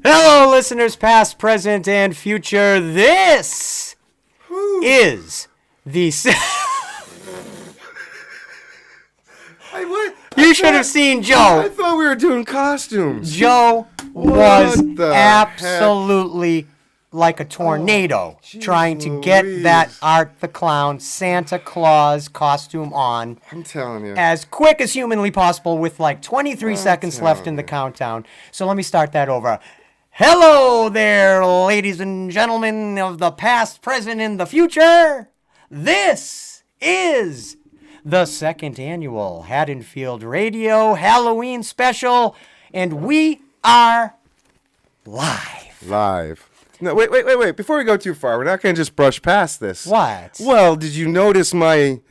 Hello, listeners past, present, and future. This is the... You should have seen Joe. I thought we were doing costumes. Joe was absolutely like a tornado trying to get that Art the Clown Santa Claus costume on. I'm telling you. As quick as humanly possible with like 23 seconds left in the countdown. So let me start that over. Hello there, ladies and gentlemen of the past, present, and the future. This is the second annual Haddonfield Radio Halloween special, and we are live. No, wait. Before we go too far, we're not going to just brush past this. What? Well, did you notice my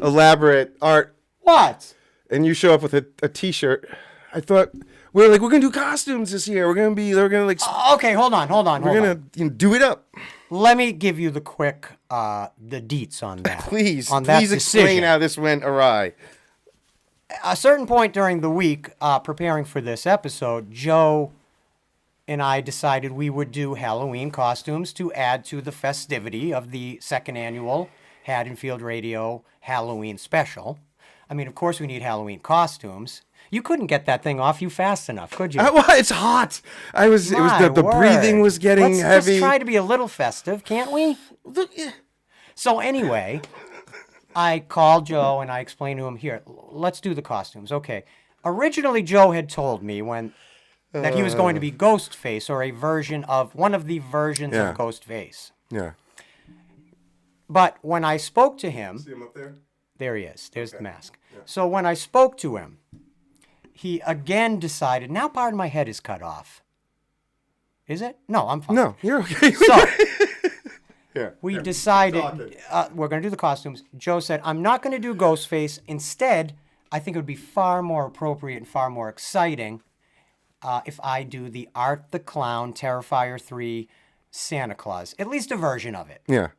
elaborate art? What? And you show up with a T-shirt. I thought we're going to do costumes this year. We're going to Okay, hold on. We're going to do it up. Let me give you the quick, the deets on that. Please decision. Explain how this went awry. A certain point during the week, preparing for this episode, Joe and I decided we would do Halloween costumes to add to the festivity of the second annual Haddonfield Radio Halloween special. I mean, of course we need Halloween costumes. You couldn't get that thing off you fast enough, could you? Well, it's hot. The breathing was getting heavy. Let's try to be a little festive, can't we? So anyway, I called Joe and I explained to him, here, let's do the costumes. Okay. Originally, Joe had told me that he was going to be Ghostface, or a version of one of the versions of Ghostface. Yeah. But when I spoke to him... See him up there? There he is. There's the mask. Yeah. So when I spoke to him, he again decided, now part of my head is cut off. Is it? No, I'm fine. No, you're okay. So we decided we're going to do the costumes. Joe said, I'm not going to do Ghostface. Instead, I think it would be far more appropriate and far more exciting if I do the Art the Clown Terrifier 3 Santa Claus, at least a version of it. Yeah.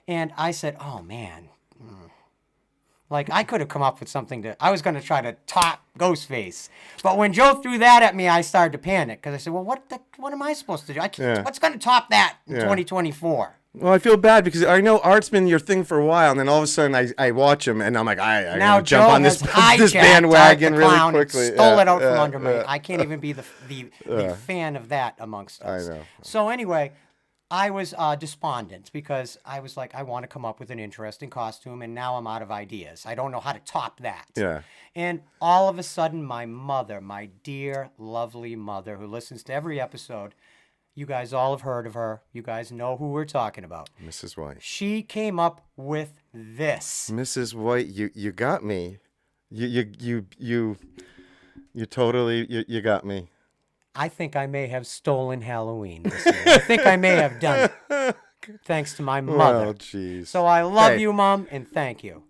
And I said, oh, man. Like, I could have come up with something I was going to try to top Ghostface. But when Joe threw that at me, I started to panic. Because I said, well, what am I supposed to do? What's going to top that in 2024? Well, I feel bad because I know art's been your thing for a while. And then all of a sudden I watch him and I'm like, I now jump on this bandwagon really quickly. Stole it out from under me. I can't even be the fan of that amongst us. I know. So anyway... I was despondent because I was like, I want to come up with an interesting costume, and now I'm out of ideas. I don't know how to top that. Yeah. And all of a sudden, my mother, my dear, lovely mother, who listens to every episode, you guys all have heard of her. You guys know who we're talking about. Mrs. White. She came up with this. Mrs. White, you got me. You totally got me. I think I may have stolen Halloween this year. I think I may have done it. Thanks to my mother. Oh, jeez. So I love you, Mom, and thank you.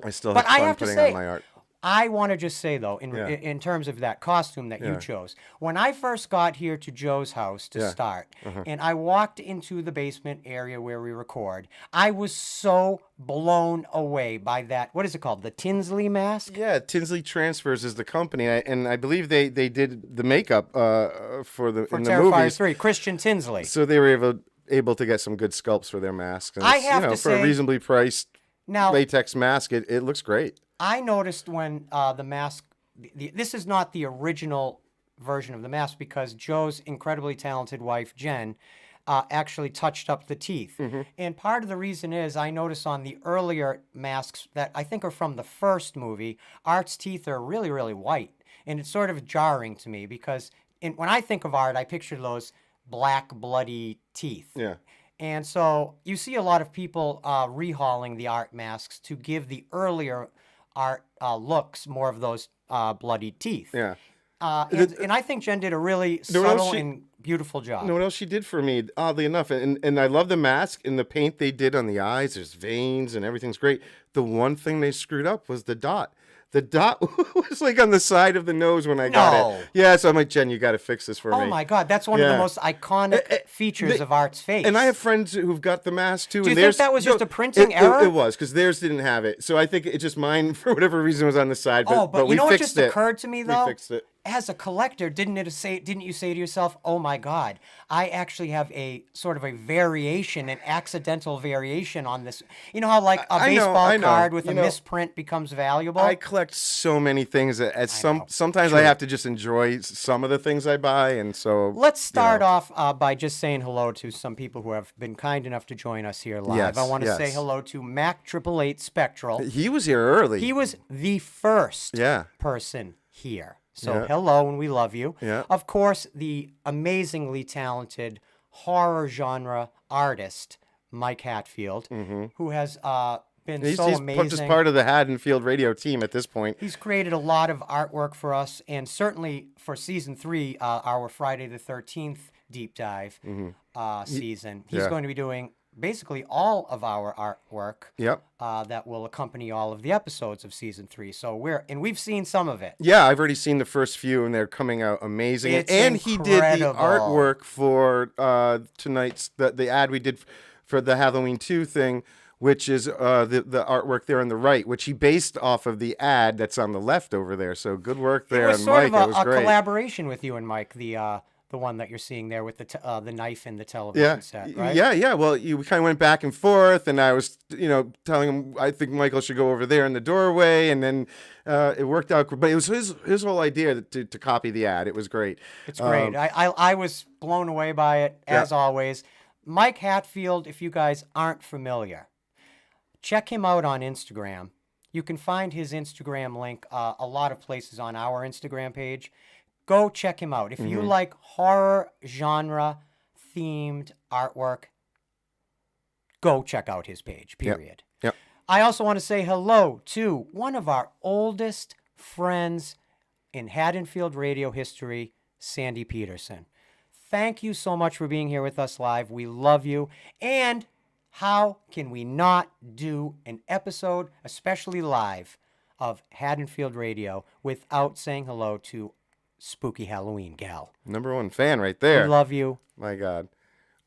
I still But have I fun have to putting say, on my art. I want to just say, though, Yeah. in terms of that costume that you Yeah. chose, when I first got here to Joe's house to Yeah. start, and I walked into the basement area where we record, I was so blown away by that. What is it called? The Tinsley mask? Yeah, Tinsley Transfers is the company, and I believe they did the makeup for in the Terrifier movies. 3, Christian Tinsley. So they were able to get some good sculpts for their masks. And I it's, have to for a say- reasonably priced Now, latex mask, it looks great. I noticed when the mask, this is not the original version of the mask because Joe's incredibly talented wife, Jen, actually touched up the teeth. And part of the reason is I noticed on the earlier masks that I think are from the first movie, Art's teeth are really, really white. And it's sort of jarring to me because when I think of Art, I picture those black, bloody teeth. Yeah. And so you see a lot of people rehauling the Art masks to give the earlier Art looks more of those bloody teeth. Yeah. And I think Jen did a really know what else subtle she- and beautiful job. You know what else she did for me, oddly enough, and I love the mask and the paint they did on the eyes. There's veins and everything's great. The one thing they screwed up was the dot. The dot was like on the side of the nose when I got No. it. Yeah, so I'm like, Jen, you got to fix this for me. Oh my God, that's one of the Yeah. most iconic features of Art's face. And I have friends who've got the mask too. Do you and think theirs- that was just a printing error? It was, because theirs didn't have it. So I think it just mine, for whatever reason, was on the side. But, but we you know what fixed just it. occurred to me though? We fixed it. As a collector, didn't you say to yourself, "Oh my God, I actually have a sort of a variation, an accidental variation on this." You know how like a I know, baseball I know. card with You a know, misprint becomes valuable? I collect so many things that know. sometimes True. I have to just enjoy some of the things I buy, and so Let's start off by just saying hello to some people who have been kind enough to join us here live. Yes, I want to say yes. hello to Mac 888 Spectral. He was here early. He was the first Yeah. person here. So Yeah. hello and we love you. Yeah. Of course, the amazingly talented horror genre artist, Mike Hatfield, who has been He's so just amazing. part of the Haddonfield radio team at this point. He's created a lot of artwork for us, and certainly for season 3, our Friday the 13th deep dive season, he's Yeah. going to be doing basically all of our artwork Yep. that will accompany all of the episodes of season 3. So we've seen some of it. Yeah, I've already seen the first few, and they're coming out amazing. It's and he did the incredible. artwork for tonight's the ad we did for the Halloween 2 thing, which is the artwork there on the right, which he based off of the ad that's on the left over there. So good work there, It was and sort Mike. of It was a great. collaboration with you and Mike, the one that you're seeing there with the knife and the television set, right? Yeah. Well, we kind of went back and forth, and I was, telling him I think Michael should go over there in the doorway, and then it worked out. But it was his whole idea to copy the ad. It was great. It's great. I was blown away by it, as always. Mike Hatfield, if you guys aren't familiar, check him out on Instagram. You can find his Instagram link a lot of places on our Instagram page. Go check him out. If you like horror genre themed artwork, go check out his page, period. Yep. I also want to say hello to one of our oldest friends in Haddonfield radio history, Sandy Peterson. Thank you so much for being here with us live. We love you. And how can we not do an episode, especially live, of Haddonfield Radio without saying hello to Spooky Halloween Gal? #1 fan right there. We love you, My God.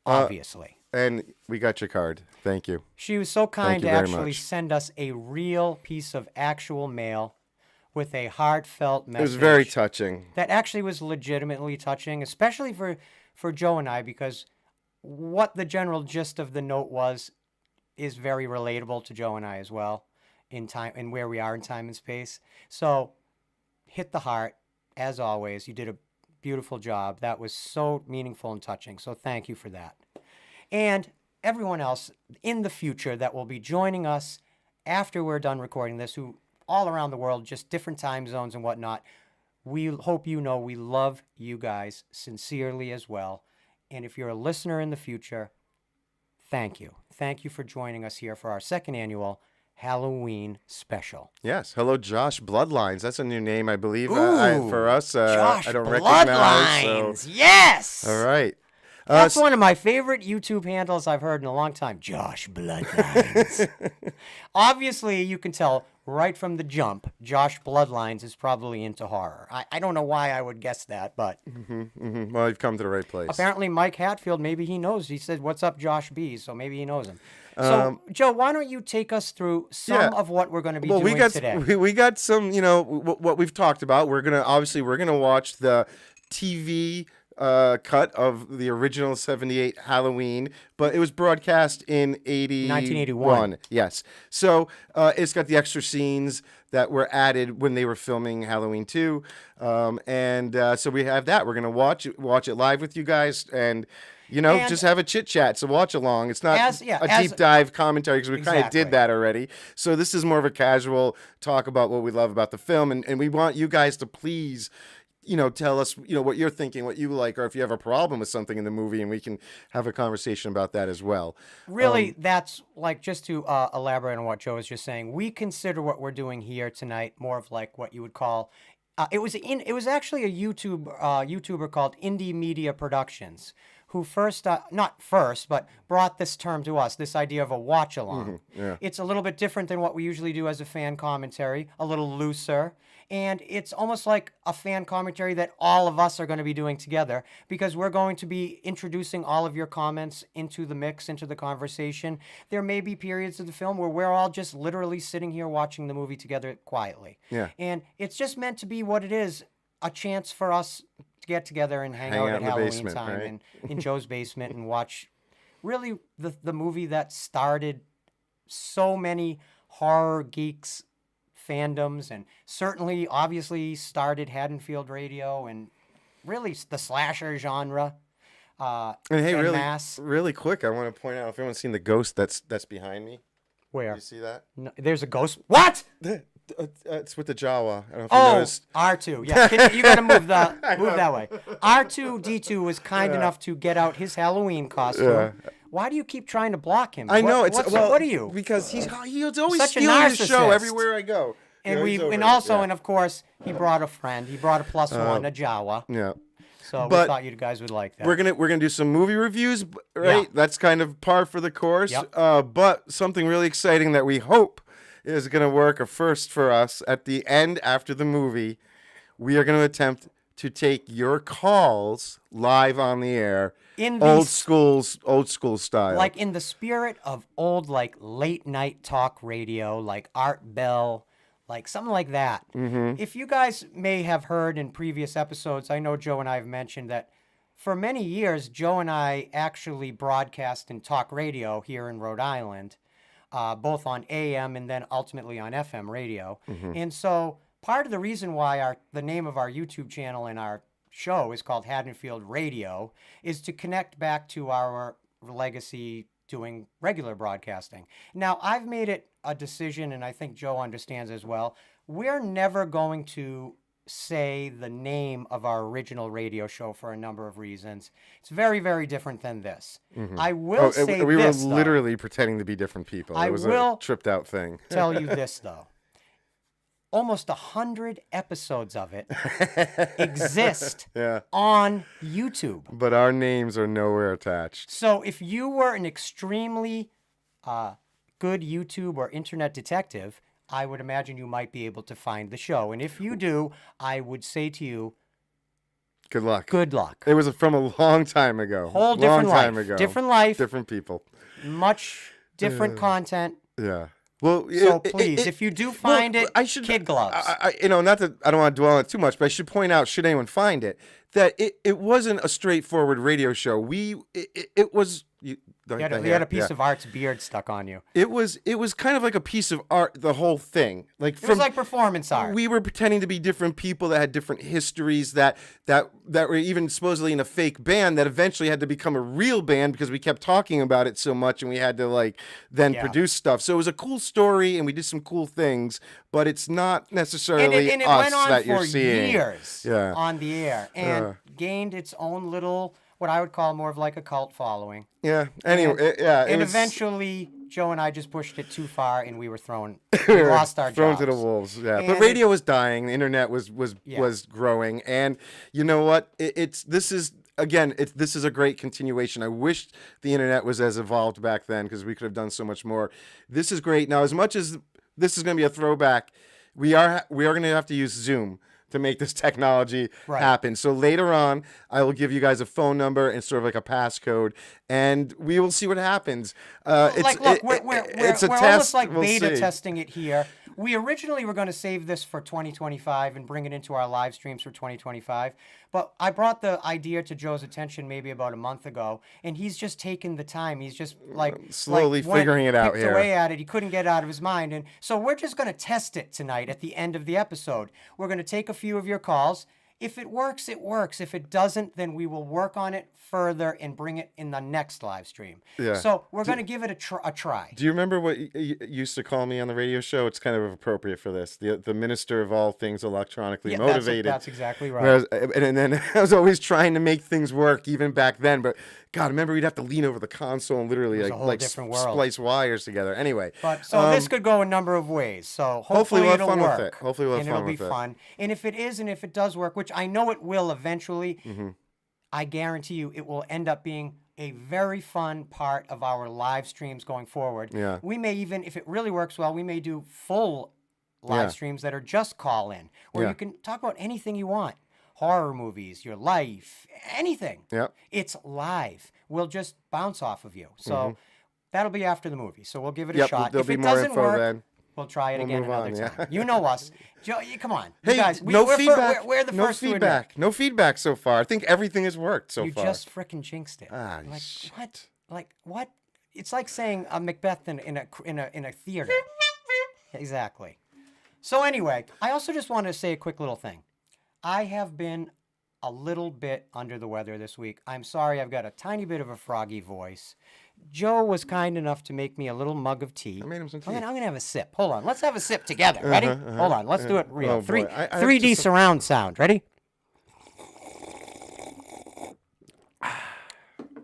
obviously. And we got your card. Thank you. She was so kind you to very actually much. send us a real piece of actual mail with a heartfelt message. It was very touching. That actually was legitimately touching, especially for Joe and I, because what the general gist of the note is very relatable to Joe and I as well in time and where we are in time and space. So hit the heart, as always. You did a beautiful job. That was so meaningful and touching. So thank you for that. And everyone else in the future that will be joining us after we're done recording this, who all around the world, just different time zones and whatnot, we hope you know we love you guys sincerely as well. And if you're a listener in the future, thank you. Thank you for joining us here for our second annual Halloween special. Yes. Hello, Josh Bloodlines. That's a new name, I believe, Ooh, for us. Josh I don't recognize. Bloodlines. Yes. All right. That's one of my favorite YouTube handles I've heard in a long time. Josh Bloodlines. Obviously, you can tell right from the jump, Josh Bloodlines is probably into horror. I don't know why I would guess that, but Well, you've come to the right place. apparently Mike Hatfield, maybe he knows. He said, "What's up, Josh B?" So maybe he knows him. So, Joe, why don't you take us through some of what we're going to be doing today? We got some, what we've talked about. We're gonna watch the TV cut of the original '78 Halloween, but it was broadcast in 1981. Yes. So it's got the extra scenes that were added when they were filming Halloween 2, so we have that. We're gonna watch it live with you guys, and just have a chit chat. So watch along. It's not a deep dive commentary because we kind of did that already. So this is more of a casual talk about what we love about the film, and we want you guys to please, tell us, what you're thinking, what you like, or if you have a problem with something in the movie, and we can have a conversation about that as well. Really, that's like, just to elaborate on what Joe was just saying, we consider what we're doing here tonight more of like what you would call, it was actually a YouTuber called Indie Media Productions, who but brought this term to us, this idea of a watch along. It's a little bit different than what we usually do as a fan commentary, a little looser. And it's almost like a fan commentary that all of us are going to be doing together, because we're going to be introducing all of your comments into the mix, into the conversation. There may be periods of the film where we're all just literally sitting here watching the movie together quietly. Yeah. And it's just meant to be what it is, a chance for us to get together and hang out at Halloween time, right? and in Joe's basement, and watch really the movie that started so many horror geeks fandoms, and certainly obviously started Haddonfield Radio and really the slasher genre. And hey, mass. really quick, I want to point out, if anyone's seen the ghost that's behind me. Where? You see that? No, there's a ghost. What? It's with the Jawa. I don't know if you noticed. R2. Yeah, you got to move that way. R2D2 was kind enough to get out his Halloween costume. Yeah. Why do you keep trying to block him? I know. What are you? Because he's always Such a stealing his show narcissist. everywhere I go. And of course, he brought a friend. He brought a plus one, a Jawa. Yeah. So we thought you guys would like that. We're gonna do some movie reviews, right? Yeah. That's kind of par for the course. Yep. But something really exciting that we hope is gonna work, a first for us. At the end, after the movie, we are gonna attempt to take your calls live on the air, in old school style, like in the spirit of old, like late night talk radio, like Art Bell. Like something like that. Mm-hmm. If you guys may have heard in previous episodes, I know Joe and I have mentioned that for many years, Joe and I actually broadcast in talk radio here in Rhode Island, both on AM and then ultimately on FM radio. Mm-hmm. And so part of the reason why the name of our YouTube channel and our show is called Haddonfield Radio is to connect back to our legacy doing regular broadcasting. Now, I've made it a decision, and I think Joe understands as well, we're never going to say the name of our original radio show for a number of reasons. It's very, very different than this. Mm-hmm. I will say we this, were literally pretending to be different people. It was a tripped out thing. Tell you this, though. Almost 100 episodes of it exist on YouTube. But our names are nowhere attached. So if you were an extremely good YouTube or internet detective, I would imagine you might be able to find the show. And if you do, I would say to you, good luck. Good luck. It was from a long time ago. Whole different long time life. ago. Different life. Different people. Much different content. Yeah. Well, so please, if you do find kid gloves. Not that I don't want to dwell on it too much, but I should point out, should anyone find it, that it wasn't a straightforward radio show. It was. You had a piece of Art's beard stuck on you. It was kind of like a piece of art, the whole thing. It was like performance art. We were pretending to be different people that had different histories that were even supposedly in a fake band that eventually had to become a real band because we kept talking about it so much and we had to produce stuff. So it was a cool story and we did some cool things, but it's not necessarily and it us went on that you're for seeing. Years on the air and gained its own little, what I would call more of like a cult following. Yeah. Anyway, and eventually, Joe and I just pushed it too far, and we lost our thrown jobs. to the wolves. Yeah, but radio was dying. The internet was growing, and you know what? This is again, this is a great continuation. I wish the internet was as evolved back then because we could have done so much more. This is great. Now, as much as this is going to be a throwback, we are going to have to use Zoom to make this technology happen. So later on, I will give you guys a phone number and sort of like a passcode, and we will see what happens. Look, we're it's a test. almost like we'll beta see. testing it here. We originally were going to save this for 2025 and bring it into our live streams for 2025. But I brought the idea to Joe's attention maybe about a month ago, and he's just taken the time. He's just slowly figuring it out picked here. away at it. He couldn't get it out of his mind. And so we're just going to test it tonight at the end of the episode. We're going to take a few of your calls. If it works, it works. If it doesn't, then we will work on it further and bring it in the next live stream. Yeah. So we're going to give it a try. Do you remember what you used to call me on the radio show? It's kind of appropriate for this. The minister of all things electronically motivated. That's exactly right. Whereas, and then I was always trying to make things work even back then. But God, remember we'd have to lean over the console and literally like splice wires together. Anyway. But so this could go a number of ways. So hopefully we'll have it'll fun work. with it. Hopefully we'll have fun with it. And it'll be fun. And if it is, and if it does work, which I know it will eventually, I guarantee you it will end up being a very fun part of our live streams going forward. Yeah. We may even, if it really works well, we may do full live streams that are just call in, where you can talk about anything you want. Horror movies, your life, anything. Yep. It's live. We'll just bounce off of you. So that'll be after the movie. So we'll give it a shot. There'll If be it more doesn't info work, then. we'll try it again move another on, time. yeah. You know us. Joe, come on. Hey, you guys, no feedback. We're the no first to admit. feedback. No feedback so far. I think everything has worked so far. You just frickin' jinxed it. Like what? Like what? It's like saying a Macbeth in a theater. Exactly. So anyway, I also just wanted to say a quick little thing. I have been a little bit under the weather this week. I'm sorry, I've got a tiny bit of a froggy voice. Joe was kind enough to make me a little mug of tea. I made him some tea. I'm gonna have a sip. Hold on, let's have a sip together. Ready? Hold on, let's do it real. Oh, boy. I have 3D to- surround sound. Ready?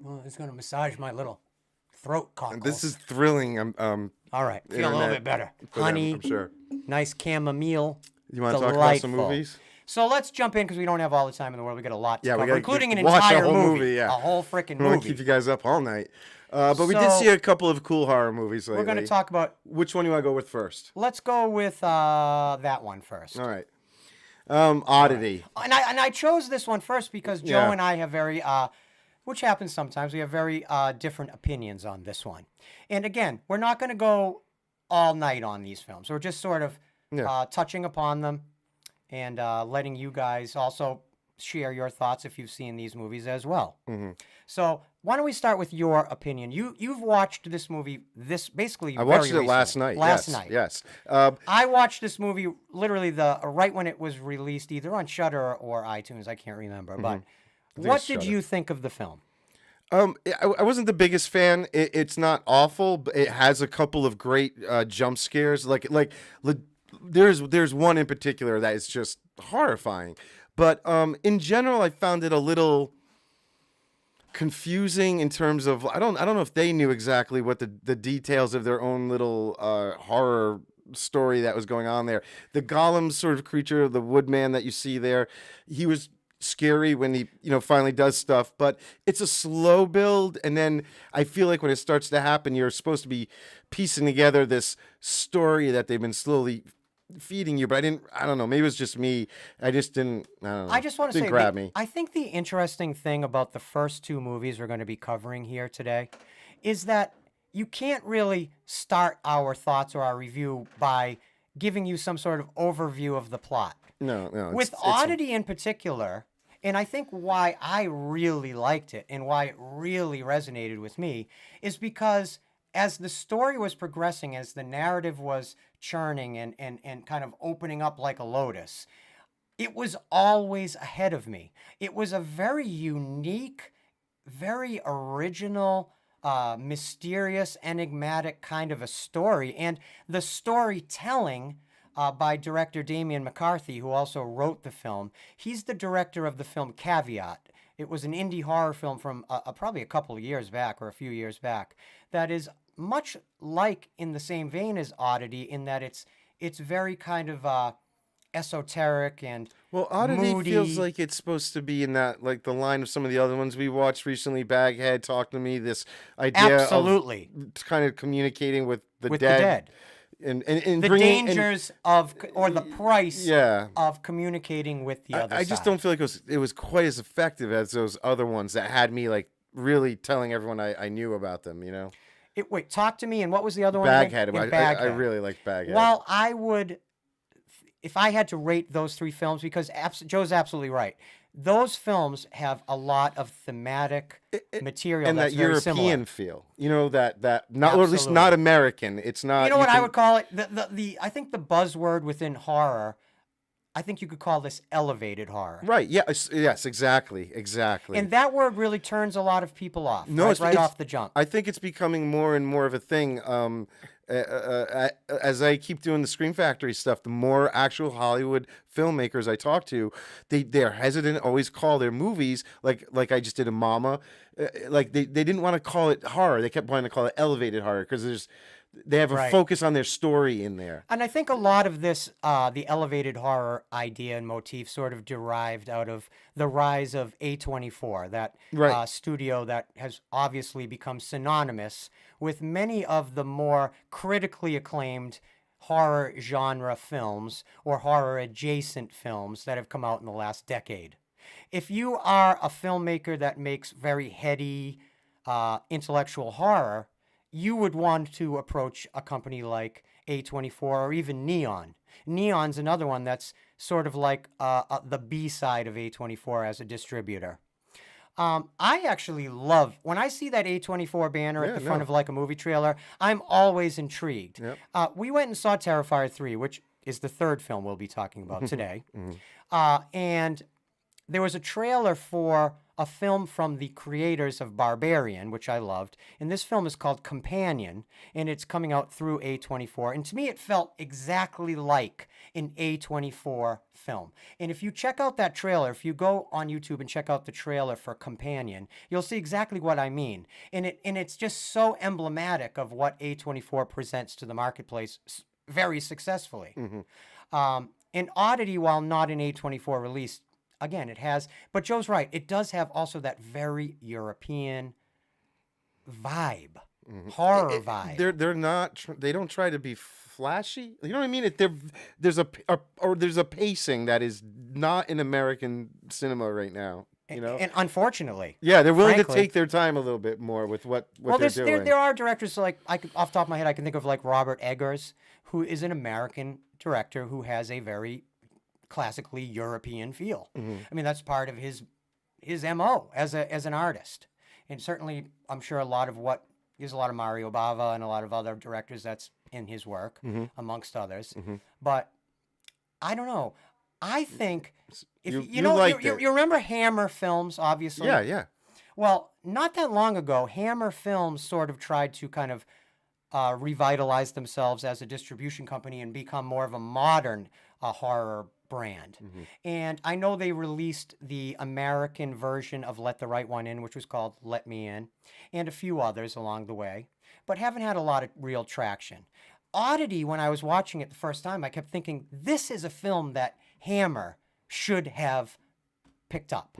Well, it's gonna massage my little throat cockles. This is thrilling. All right, feel a little bit better. Honey, I'm sure. nice chamomile. You want to talk about some Delightful. movies? So let's jump in because we don't have all the time in the world. We got a lot to Yeah, we cover, gotta including an watch a entire whole movie. movie, yeah. A whole freaking I want to movie. keep you guys up all night. But we did So- see a couple of cool horror movies lately. We're going to talk about. Which one do you want to go with first? Let's go with that one first. All right. Oddity. And I chose this one first because Joe Yeah. and I have very, which happens sometimes, we have very different opinions on this one. And again, we're not going to go all night on these films. We're just sort of touching upon them and letting you guys also share your thoughts if you've seen these movies as well. So why don't we start with your opinion? You've watched this movie basically. I watched very it last recently. night. Last yes, night. Yes. I watched this movie literally right when it was released, either on Shudder or iTunes. I can't remember. But what did you think of the film? I wasn't the biggest fan. It's not awful, but it has a couple of great jump scares. There's one in particular that is just horrifying. But in general, I found it a little confusing in terms of I don't know if they knew exactly what the details of their own little horror story that was going on there. The golem sort of creature, the woodman that you see there, he was scary when he finally does stuff, but it's a slow build, and then I feel like when it starts to happen, you're supposed to be piecing together this story that they've been slowly feeding you, but I don't know, maybe it was just me. I just didn't know. I just want to say, grab me. I think the interesting thing about the first two movies we're going to be covering here today is that you can't really start our thoughts or our review by giving you some sort of overview of the plot. No. With Oddity in particular, and I think why I really liked it and why it really resonated with me is because as the story was progressing, as the narrative was churning and kind of opening up like a lotus, it was always ahead of me. It was a very unique, very original, mysterious, enigmatic kind of a story. And the storytelling by director Damian McCarthy, who also wrote the film, he's the director of the film Caveat. It was an indie horror film from probably a couple of years back or a few years back that is much like in the same vein as Oddity in that it's very kind of esoteric and Well, Oddity moody. feels like it's supposed to be in that, like the line of some of the other ones we watched recently. Baghead, Talk to Me. This idea Absolutely. of kind of communicating with the with dead. the dead. And The bringing dangers of, or the price yeah. of communicating with the other I side. just don't feel like it was quite as effective as those other ones that had me like really telling everyone I knew about them. You know, Wait, Talk to Me, and what was the other one? Baghead. again? I really liked Baghead. Well, I would, if I had to rate those three films, because Joe's absolutely right. Those films have a lot of thematic material and that's that very European similar. feel, you know, that not, or at least not American. It's not. You know what I would call it? I think the buzzword within horror, I think you could call this elevated horror. Right. Yeah. Yes. Exactly. And that word really turns a lot of people off. No, right off the jump. I think it's becoming more and more of a thing. As I keep doing the Scream Factory stuff, the more actual Hollywood filmmakers I talk to, they're hesitant to always call their movies like I just did a Mama. Like they didn't want to call it horror. They kept wanting to call it elevated horror because they have a focus on their story in there. And I think a lot of this, the elevated horror idea and motif, sort of derived out of the rise of A24, that studio that has obviously become synonymous with many of the more critically acclaimed horror genre films or horror adjacent films that have come out in the last decade. If you are a filmmaker that makes very heady intellectual horror, you would want to approach a company like A24 or even Neon. Neon's another one that's sort of like the B side of A24 as a distributor. I actually love, when I see that A24 banner at the front of like a movie trailer, I'm always intrigued. Yep. We went and saw Terrifier 3, which is the third film we'll be talking about today. And there was a trailer for a film from the creators of Barbarian, which I loved. And this film is called Companion, and it's coming out through A24. And to me, it felt exactly like an A24 film. And if you check out that trailer, if you go on YouTube and check out the trailer for Companion, you'll see exactly what I mean. And it's just so emblematic of what A24 presents to the marketplace very successfully. And Oddity, while not an A24 release, again, it has, but Joe's right. It does have also that very European vibe, horror vibe. They're not. They don't try to be flashy. You know what I mean? There's a pacing that is not in American cinema right now. You know, and unfortunately, yeah, they're willing frankly, to take their time a little bit more with what they're doing. There are directors like off the top of my head, I can think of like Robert Eggers, who is an American director who has a very classically European feel. I mean, that's part of his MO as an artist. And certainly, I'm sure there's a lot of Mario Bava and a lot of other directors that's in his work, amongst others. But I don't know. I think if you remember Hammer Films, obviously. Yeah. Well, not that long ago, Hammer Films sort of tried to kind of revitalize themselves as a distribution company and become more of a modern horror brand. And I know they released the American version of Let the Right One In, which was called Let Me In, and a few others along the way, but haven't had a lot of real traction. Oddity, when I was watching it the first time, I kept thinking, this is a film that Hammer should have picked up.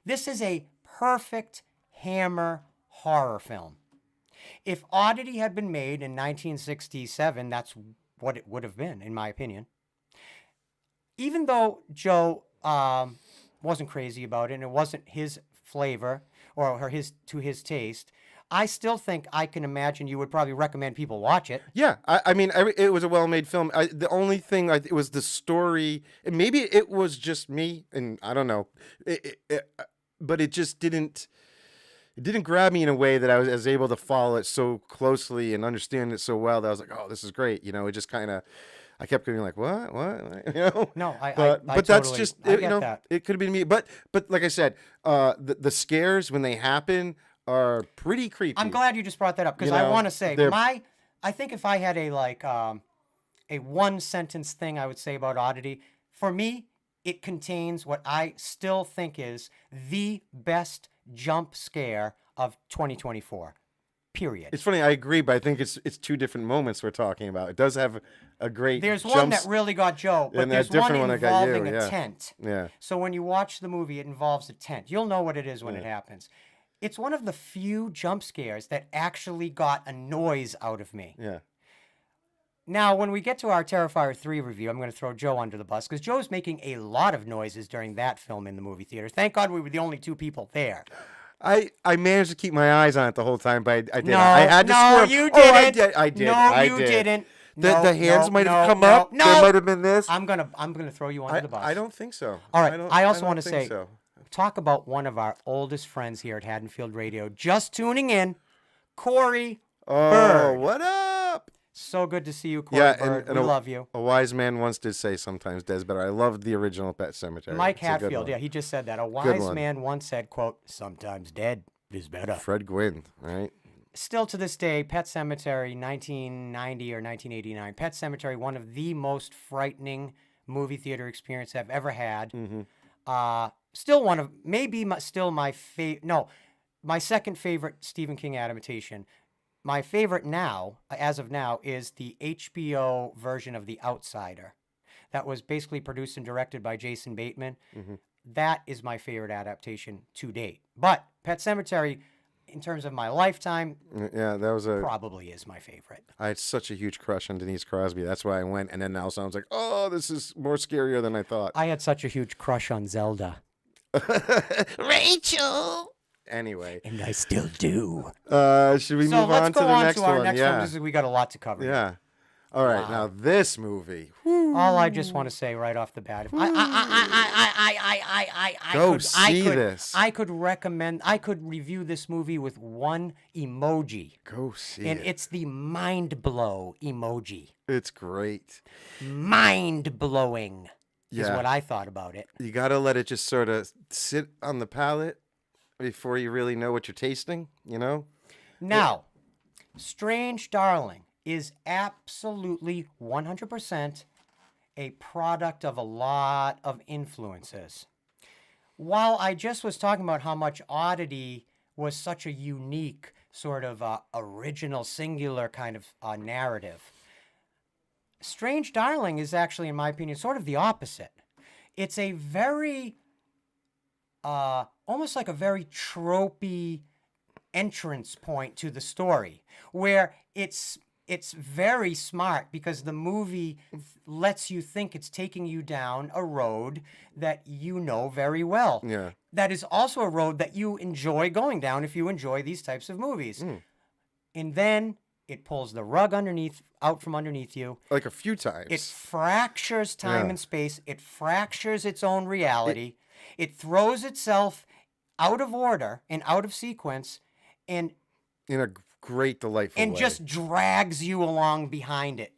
This is a perfect Hammer horror film. If Oddity had been made in 1967, that's what it would have been, in my opinion. Even though Joe wasn't crazy about it and it wasn't his flavor or to his taste, I still think I can imagine you would probably recommend people watch it. Yeah, I mean, it was a well-made film. The only thing, it was the story. And maybe it was just me, and I don't know. But it just didn't. It didn't grab me in a way that I was able to follow it so closely and understand it so well that I was like, oh, this is great. You know, it just kind of. I kept going like, what? You know? No, but totally, that's just I get that. It could have been me. But like I said, the scares when they happen are pretty creepy. I'm glad you just brought that up because I want to say I think if I had a one sentence thing I would say about Oddity, for me, it contains what I still think is the best jump scare of 2024. Period. It's funny, I agree, but I think it's two different moments we're talking about. It does have a great. There's one that really got Joe, but and that there's different one one that got you, involving a yeah. tent. Yeah. So when you watch the movie, it involves a tent. You'll know what it is when it happens. It's one of the few jump scares that actually got a noise out of me. Yeah. Now, when we get to our Terrifier 3 review, I'm going to throw Joe under the bus because Joe's making a lot of noises during that film in the movie theater. Thank God we were the only two people there. I managed to keep my eyes on it the whole time, but I did. No, I had to no, squirm. you didn't. Oh, I did. I did. No, I you did. didn't. The hands might have come up. No, There might have been this. I'm gonna throw you under the bus. I don't think so. All right. I also want to think say, so. talk about one of our oldest friends here at Haddonfield Radio, just tuning in, Corey Bird. What up? So good to see you, Corey Bird. and we love you. A wise man once did say sometimes, Des, but I loved the original Pet Sematary. Mike It's a good Hatfield, one. yeah, he just said that. A wise one. man once said, quote, sometimes dead is better. Fred Gwynn, right? Still to this day, Pet Sematary, 1990 or 1989. Pet Sematary, one of the most frightening movie theater experiences I've ever had. Still one of, maybe still my favorite, no, my second favorite Stephen King adaptation. My favorite now, as of now, is the HBO version of The Outsider. That was basically produced and directed by Jason Bateman. That is my favorite adaptation to date. But Pet Sematary, in terms of my lifetime, Yeah, that was probably is my favorite. I had such a huge crush on Denise Crosby. That's why I went. And then also I was like, oh, this is more scarier than I thought. I had such a huge crush on Zelda. Rachel! Anyway. And I still do. Should we move on to the next one? Next Yeah. one. We got a lot to cover. Yeah. All right. Now this movie. All I just want to say right off the bat, I could recommend, I could review this movie with one emoji. Go see And it. it's the mind blow emoji. It's great. Mind blowing is Yeah. what I thought about it. You got to let it just sort of sit on the palate before you really know what you're tasting, you know? Now, Strange Darling is absolutely 100% a product of a lot of influences. While I just was talking about how much Oddity was such a unique sort of original singular kind of narrative, Strange Darling is actually, in my opinion, sort of the opposite. It's a very, almost like a very tropey entrance point to the story, where it's very smart because the movie lets you think it's taking you down a road that you know very well. Yeah. That is also a road that you enjoy going down if you enjoy these types of movies. And then it pulls the rug out from underneath you. Like a few times. It fractures time and space. It fractures its own reality. It throws itself out of order and out of sequence and in a great, delightful way. just drags you along behind it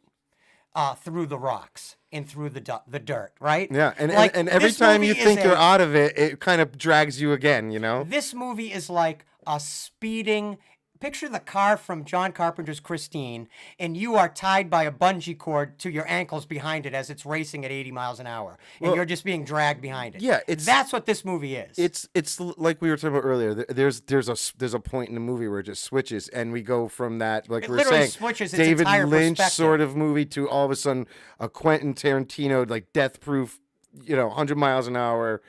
through the rocks and through the dirt, right? Yeah, and every this time you movie think is you're out of it, it kind of drags you again, you know? This movie is like a speeding... Picture the car from John Carpenter's Christine, and you are tied by a bungee cord to your ankles behind it as it's racing at 80 miles an hour, and you're just being dragged behind it. Yeah, that's what this movie is. It's like we were talking about earlier. There's a point in the movie where it just switches, and we go from that, like It we were literally saying, switches its David entire Lynch perspective. sort of movie to all of a sudden a Quentin Tarantino like Death Proof, 100 miles an hour,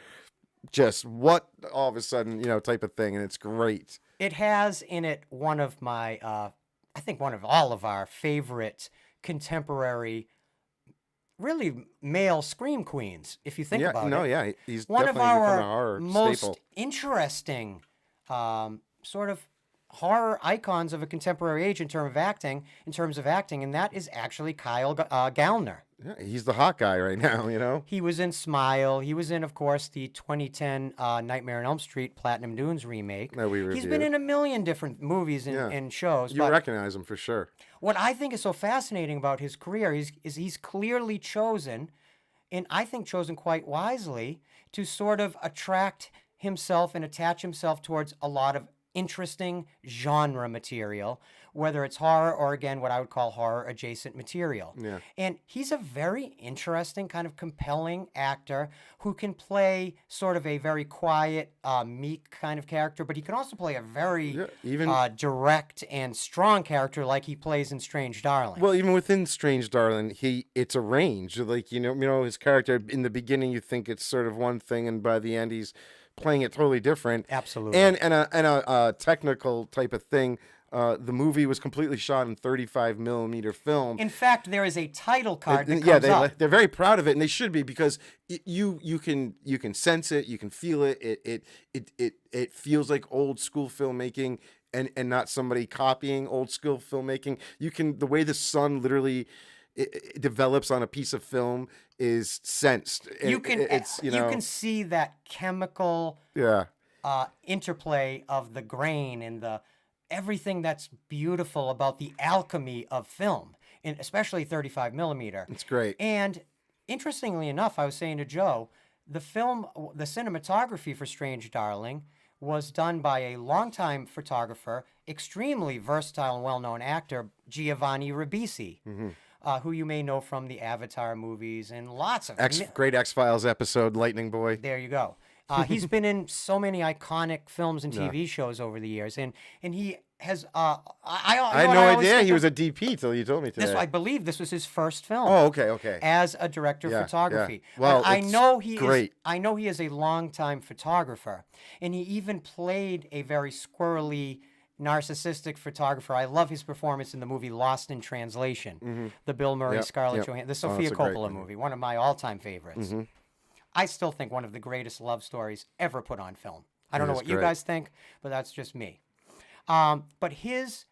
just what all of a sudden type of thing, and it's great. It has in it one of my, I think one of all of our favorite contemporary, really male scream queens, if you think about it. He's One of definitely become a our horror most staple. interesting sort of horror icons of a contemporary age in terms of acting, and that is actually Kyle Gallner. Yeah, he's the hot guy right now, He was in Smile. He was in, of course, the 2010 Nightmare on Elm Street Platinum Dunes remake. That we He's been reviewed. in a million different movies and shows. You but recognize him for sure. what I think is so fascinating about his career is he's clearly chosen, and I think chosen quite wisely, to sort of attract himself and attach himself towards a lot of interesting genre material, whether it's horror or, again, what I would call horror adjacent material. Yeah. And he's a very interesting, kind of compelling actor who can play sort of a very quiet, meek kind of character, but he can also play a very direct and strong character like he plays in Strange Darling. Well, even within Strange Darling, it's a range. Like, his character in the beginning, you think it's sort of one thing, and by the end, he's playing it totally different. Absolutely. And a technical type of thing. The movie was completely shot in 35 millimeter film. In fact, there is a title card that comes up. They're very proud of it, and they should be, because you can sense it, you can feel it. It feels like old school filmmaking, and not somebody copying old school filmmaking. The way the sun literally it develops on a piece of film is sensed. You can see that chemical interplay of the grain and the everything that's beautiful about the alchemy of film, and especially 35 millimeter. It's great. And interestingly enough, I was saying to Joe, the cinematography for Strange Darling was done by a longtime photographer, extremely versatile and well-known actor, Giovanni Ribisi, who you may know from the Avatar movies and lots of great X-Files episode, Lightning Boy. There you go. He's been in so many iconic films and TV shows over the years, and he has. I had no idea he was a DP till you told me today. I believe this was his first film. Oh, okay. As a director of photography. Yeah. Well, I know he great. I know he is a longtime photographer, and he even played a very squirrely, narcissistic photographer. I love his performance in the movie Lost in Translation, the Bill Murray, Scarlett Johansson, the Sofia Coppola movie, one of my all-time favorites. I still think one of the greatest love stories ever put on film. I don't know what you guys think, but that's just me. But his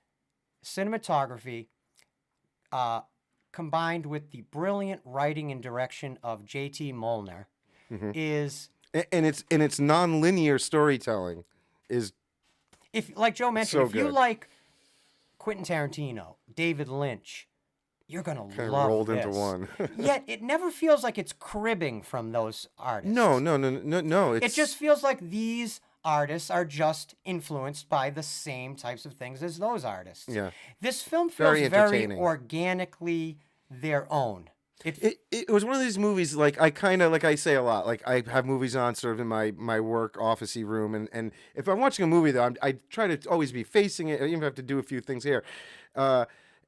cinematography, combined with the brilliant writing and direction of J.T. Molnar, is... And it's non-linear storytelling is... Like Joe mentioned, so if you good. like Quentin Tarantino, David Lynch, you're going to love rolled this. into one. Yet it never feels like it's cribbing from those artists. No. It just feels like these artists are just influenced by the same types of things as those artists. Yeah. This film Very feels very entertaining. organically their own. It was one of these movies, like I say a lot, like I have movies on sort of in my work officey room, and if I'm watching a movie though, I try to always be facing it. I even have to do a few things here.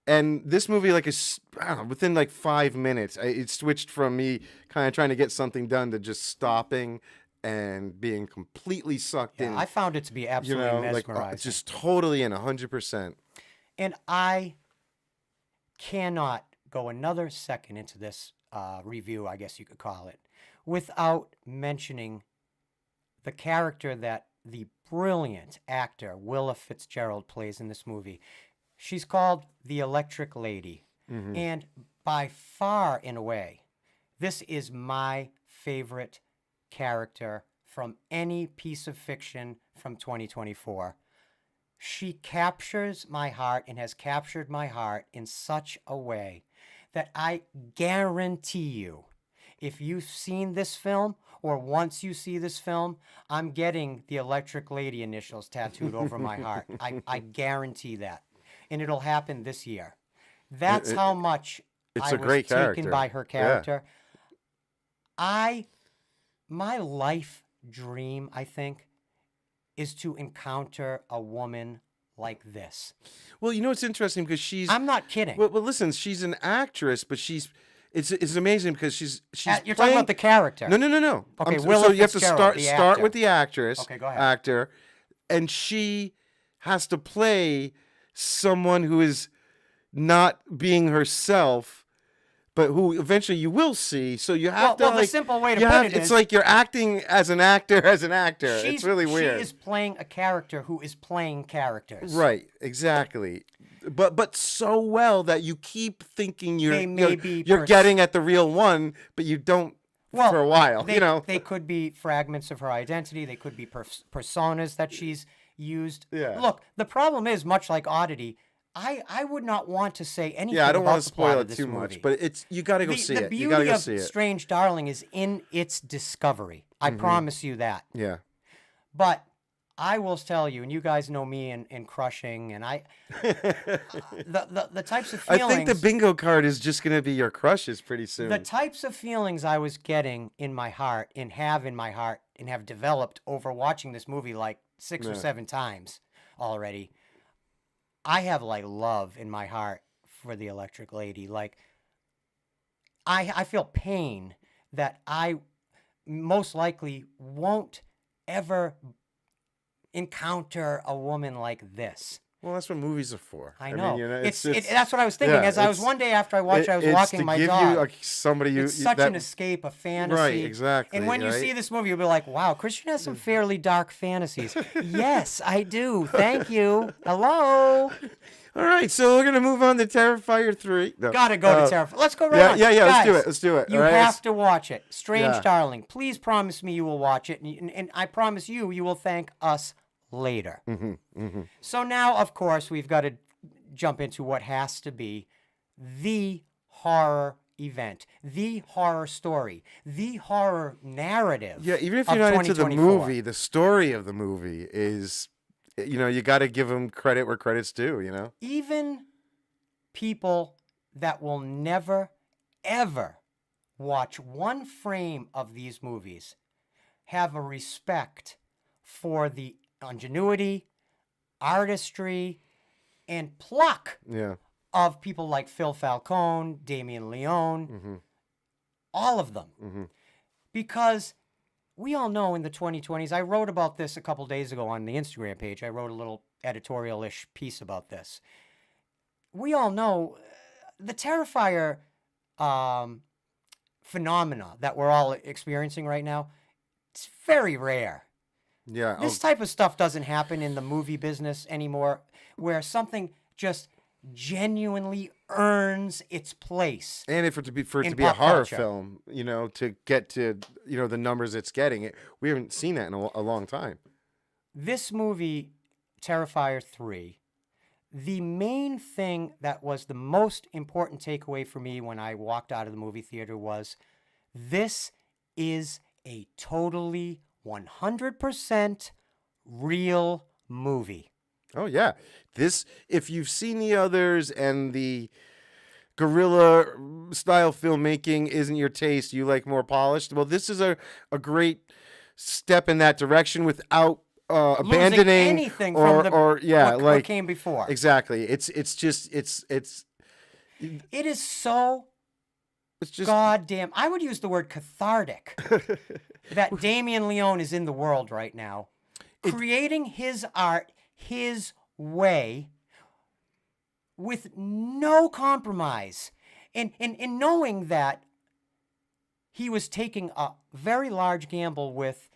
And this movie, like, is, I don't know, within like 5 minutes, it switched from me kind of trying to get something done to just stopping and being completely sucked in. I found it to be absolutely mesmerizing. Like, just totally in 100%. And I cannot go another second into this review, I guess you could call it, without mentioning the character that the brilliant actor Willa Fitzgerald plays in this movie. She's called the Electric Lady. And by far and away, this is my favorite character from any piece of fiction from 2024. She captures my heart and has captured my heart in such a way that I guarantee you, if you've seen this film or once you see this film, I'm getting the Electric Lady initials tattooed over my heart. I guarantee that. And it'll happen this year. That's how much I was taken by her character. Yeah. My life dream, I think, is to encounter a woman like this. Well, you know what's interesting, because she's... I'm not kidding. Well, listen, she's an actress, but it's amazing because she's you're talking about the character. No. Okay, so you have to start actor. with the actress. Okay, go ahead. Actor, and she has to play someone who is not being herself, but who eventually you will see. So you have to. Well, the simple way to put it is, it's like you're acting as an actor. It's really weird. She is playing a character who is playing characters. Right. Exactly. But so well that you keep thinking you're getting at the real one, but you don't. Well, for a while, they could be fragments of her identity. They could be personas that she's used. Yeah. Look, the problem is, much like Oddity, I would not want to say anything. Yeah, I don't want to spoil it too much, but you got to go see it. You got to go see it. The beauty of Strange Darling is in its discovery. I promise you that. Yeah. But I will tell you, and you guys know me in Crushing, and the types of I feelings. think the bingo card is just going to be your crushes pretty soon. The types of feelings I was getting in my heart, and have in my heart, and have developed over watching this movie like 6 or 7 times already. I have like love in my heart for the Electric Lady. Like, I feel pain that I most likely won't ever encounter a woman like this. Well, that's what movies are for. I know. mean, That's what I was thinking. As I was one day after I watched, I was walking my dog. Somebody It's such an escape, a fantasy. Right, exactly. And when you see this movie, you'll be like, wow, Christian has some fairly dark fantasies. Yes, I do. Thank you. Hello. All right, so we're going to move on to Terrifier 3. No. Gotta go to Terrifier. Let's go right on. Yeah, Guys, let's do it. You all right? have to watch it. Strange Yeah. Darling. Please promise me you will watch it. And I promise you will thank us later. So now, of course, we've got to jump into what has to be the horror event, the horror story, the horror narrative. Yeah, even if you're not into the movie, the story of the movie is, you got to give them credit where credit's due, Even people that will never, ever watch one frame of these movies have a respect for the ingenuity, artistry, and pluck of people like Phil Falcone, Damien Leone, all of them. Because we all know in the 2020s, I wrote about this a couple days ago on the Instagram page. I wrote a little editorial-ish piece about this. We all know the Terrifier phenomena that we're all experiencing right now, it's very rare. Yeah. This type of stuff doesn't happen in the movie business anymore, where something just genuinely earns its place. And for it to be a pop horror culture. film, to get to the numbers it's getting, we haven't seen that in a long time. This movie, Terrifier 3, the main thing that was the most important takeaway for me when I walked out of the movie theater was, this is a totally 100% real movie. Oh yeah, if you've seen the others and the guerrilla style filmmaking isn't your taste, you like more polished. Well, this is a great step in that direction without abandoning anything from what came before. Exactly. It is so goddamn. I would use the word cathartic. That Damien Leone is in the world right now, creating his art his way with no compromise. And knowing that he was taking a very large gamble with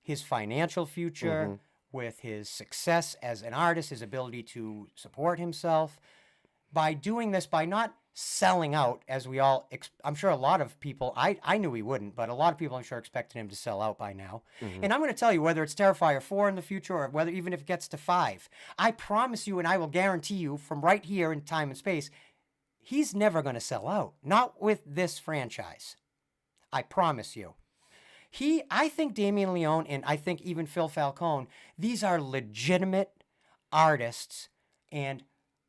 his financial future, with his success as an artist, his ability to support himself, by doing this, by not selling out, as we all, I'm sure a lot of people, I knew he wouldn't, but a lot of people I'm sure expected him to sell out by now. And I'm going to tell you, whether it's Terrifier 4 in the future, or whether even if it gets to 5, I promise you, and I will guarantee you from right here in time and space, he's never going to sell out. Not with this franchise. I promise you. I think Damien Leone, and I think even Phil Falcone, these are legitimate artists and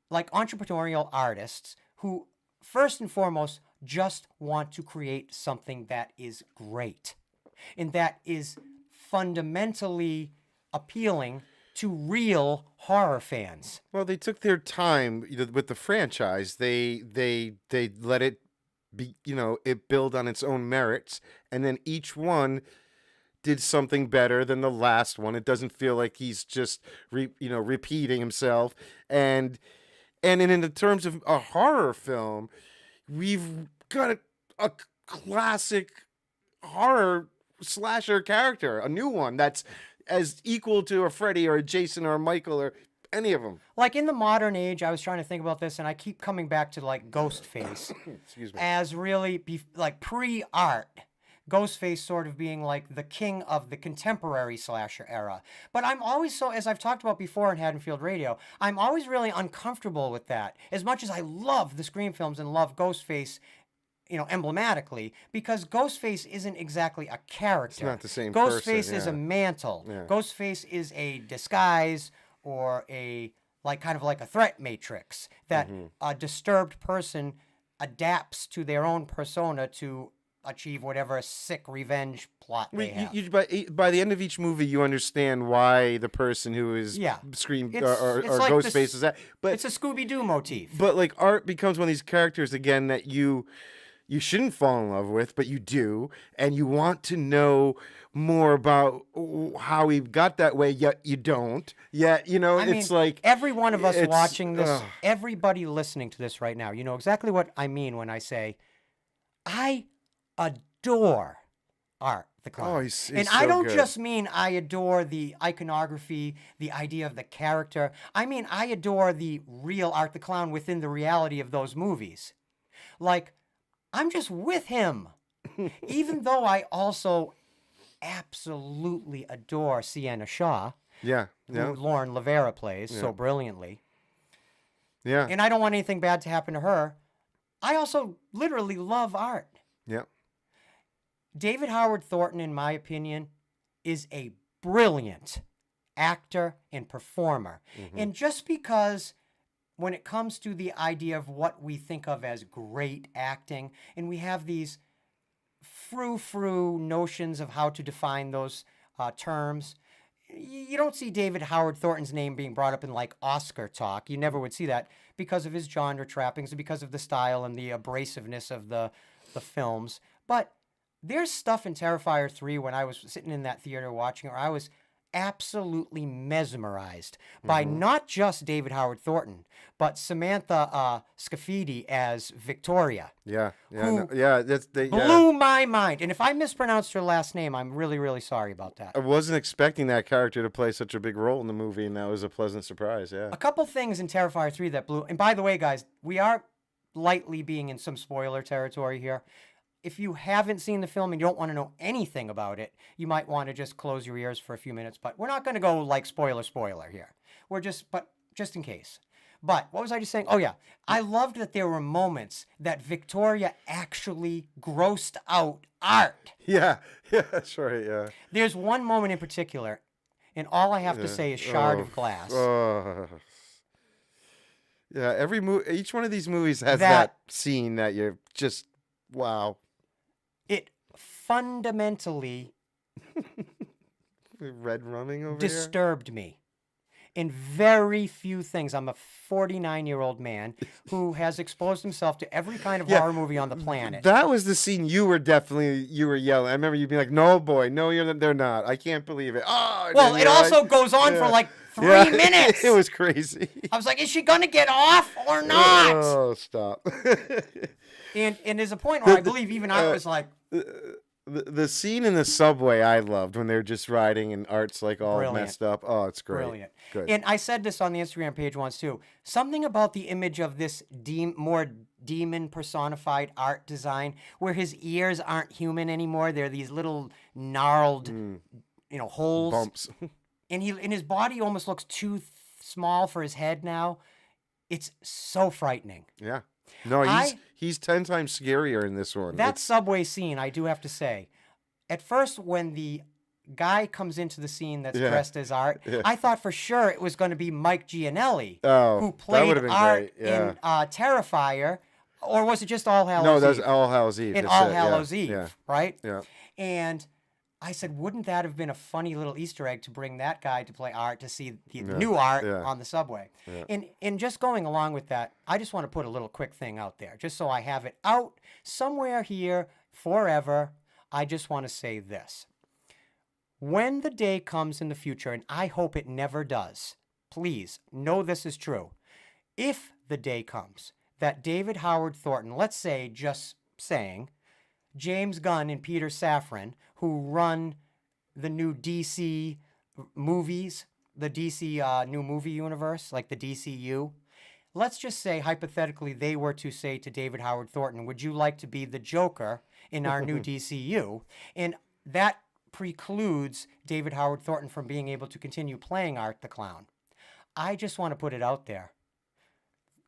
like entrepreneurial artists who, first and foremost, just want to create something that is great and that is fundamentally appealing to real horror fans. Well, they took their time with the franchise. They let it be, it build on its own merits, and then each one did something better than the last one. It doesn't feel like he's just repeating himself. And in the terms of a horror film, we've got a classic horror slasher character, a new one that's as equal to a Freddy or a Jason or a Michael or any of them. Like in the modern age, I was trying to think about this, and I keep coming back to like Ghostface Excuse me. as really like pre-art. Ghostface sort of being like the king of the contemporary slasher era. But I'm always as I've talked about before in Haddonfield Radio, I'm always really uncomfortable with that. As much as I love the Scream films and love Ghostface emblematically, because Ghostface isn't exactly a character. It's not the same Ghostface person, is a yeah. mantle. Yeah. Ghostface is a disguise or kind of like a threat matrix that a disturbed person adapts to their own persona to achieve whatever sick revenge plot they have. By the end of each movie, you understand why the person who is screamed or It's like Ghostface is that. But it's a Scooby-Doo motif. But like Art becomes one of these characters again that you shouldn't fall in love with, but you do, and you want to know more about how he got that way, yet you don't. Yet, it's like every one of us watching this, everybody listening to this right now, you know exactly what I mean when I say I adore Art the Clown. Oh, he's and so I don't good. just mean I adore the iconography, the idea of the character. I mean I adore the real Art the Clown within the reality of those movies. Like, I'm just with him. Even though I also absolutely adore Sienna Shaw, yeah. who Lauren Lavera plays so brilliantly. Yeah. And I don't want anything bad to happen to her. I also literally love Art. Yeah. David Howard Thornton, in my opinion, is a brilliant actor and performer. And just because when it comes to the idea of what we think of as great acting, and we have these frou-frou notions of how to define those terms, you don't see David Howard Thornton's name being brought up in like Oscar talk. You never would see that because of his genre trappings and because of the style and the abrasiveness of the films. But there's stuff in Terrifier 3 when I was sitting in that theater watching it where I was absolutely mesmerized by not just David Howard Thornton, but Samantha Scafidi as Victoria. Yeah. Who Blew blew my mind. And if I mispronounced her last name, I'm really, really sorry about that. I wasn't expecting that character to play such a big role in the movie, and that was a pleasant surprise. Yeah. A couple things in Terrifier 3 that blew. And by the way, guys, we are lightly being in some spoiler territory here. If you haven't seen the film and you don't want to know anything about it, you might want to just close your ears for a few minutes. But we're not going to go like spoiler here. But just in case. But what was I just saying? Oh, yeah. I loved that there were moments that Victoria actually grossed out Art. Yeah, that's right, yeah. There's one moment in particular, and all I have to say is shard of glass. Yeah, each one of these movies has that scene that you're just, wow. It fundamentally red running over disturbed me. In very few things. I'm a 49-year-old man who has exposed himself to every kind of horror movie on the planet. That was the scene you were yelling. I remember you being like, "No, boy, no, they're not. I can't believe it." Oh, well, it also goes on for like 3 minutes. It was crazy. I was like, "Is she gonna get off or not?" Oh, stop. and there's a point where I believe even I was like. The scene in the subway I loved when they're just riding and Art's like all messed up. Oh, it's great. Brilliant. Good. And I said this on the Instagram page once too. Something about the image of this more demon personified Art design where his ears aren't human anymore. They're these little gnarled, holes. Bumps. And his body almost looks too small for his head now. It's so frightening. Yeah. No, he's 10 times scarier in this one. That subway scene, I do have to say, at first when the guy comes into the scene that's dressed as Art, I thought for sure it was going to be Mike Gianelli, who played Art in Terrifier, or was it just All Hallows Eve? No, that was All Hallows Eve. In All Hallows Eve, yeah. right? Yeah. And I said, wouldn't that have been a funny little Easter egg to bring that guy to play Art, to see the new Art on the subway? Yeah. And just going along with that, I just want to put a little quick thing out there, just so I have it out somewhere here forever. I just want to say this. When the day comes in the future, and I hope it never does, please know this is true. If the day comes that David Howard Thornton, let's say, just saying, James Gunn and Peter Safran, who run the new DC movies, the DC new movie universe, like the DCU. Let's just say, hypothetically, they were to say to David Howard Thornton, would you like to be the Joker in our new DCU? And that precludes David Howard Thornton from being able to continue playing Art the Clown. I just want to put it out there.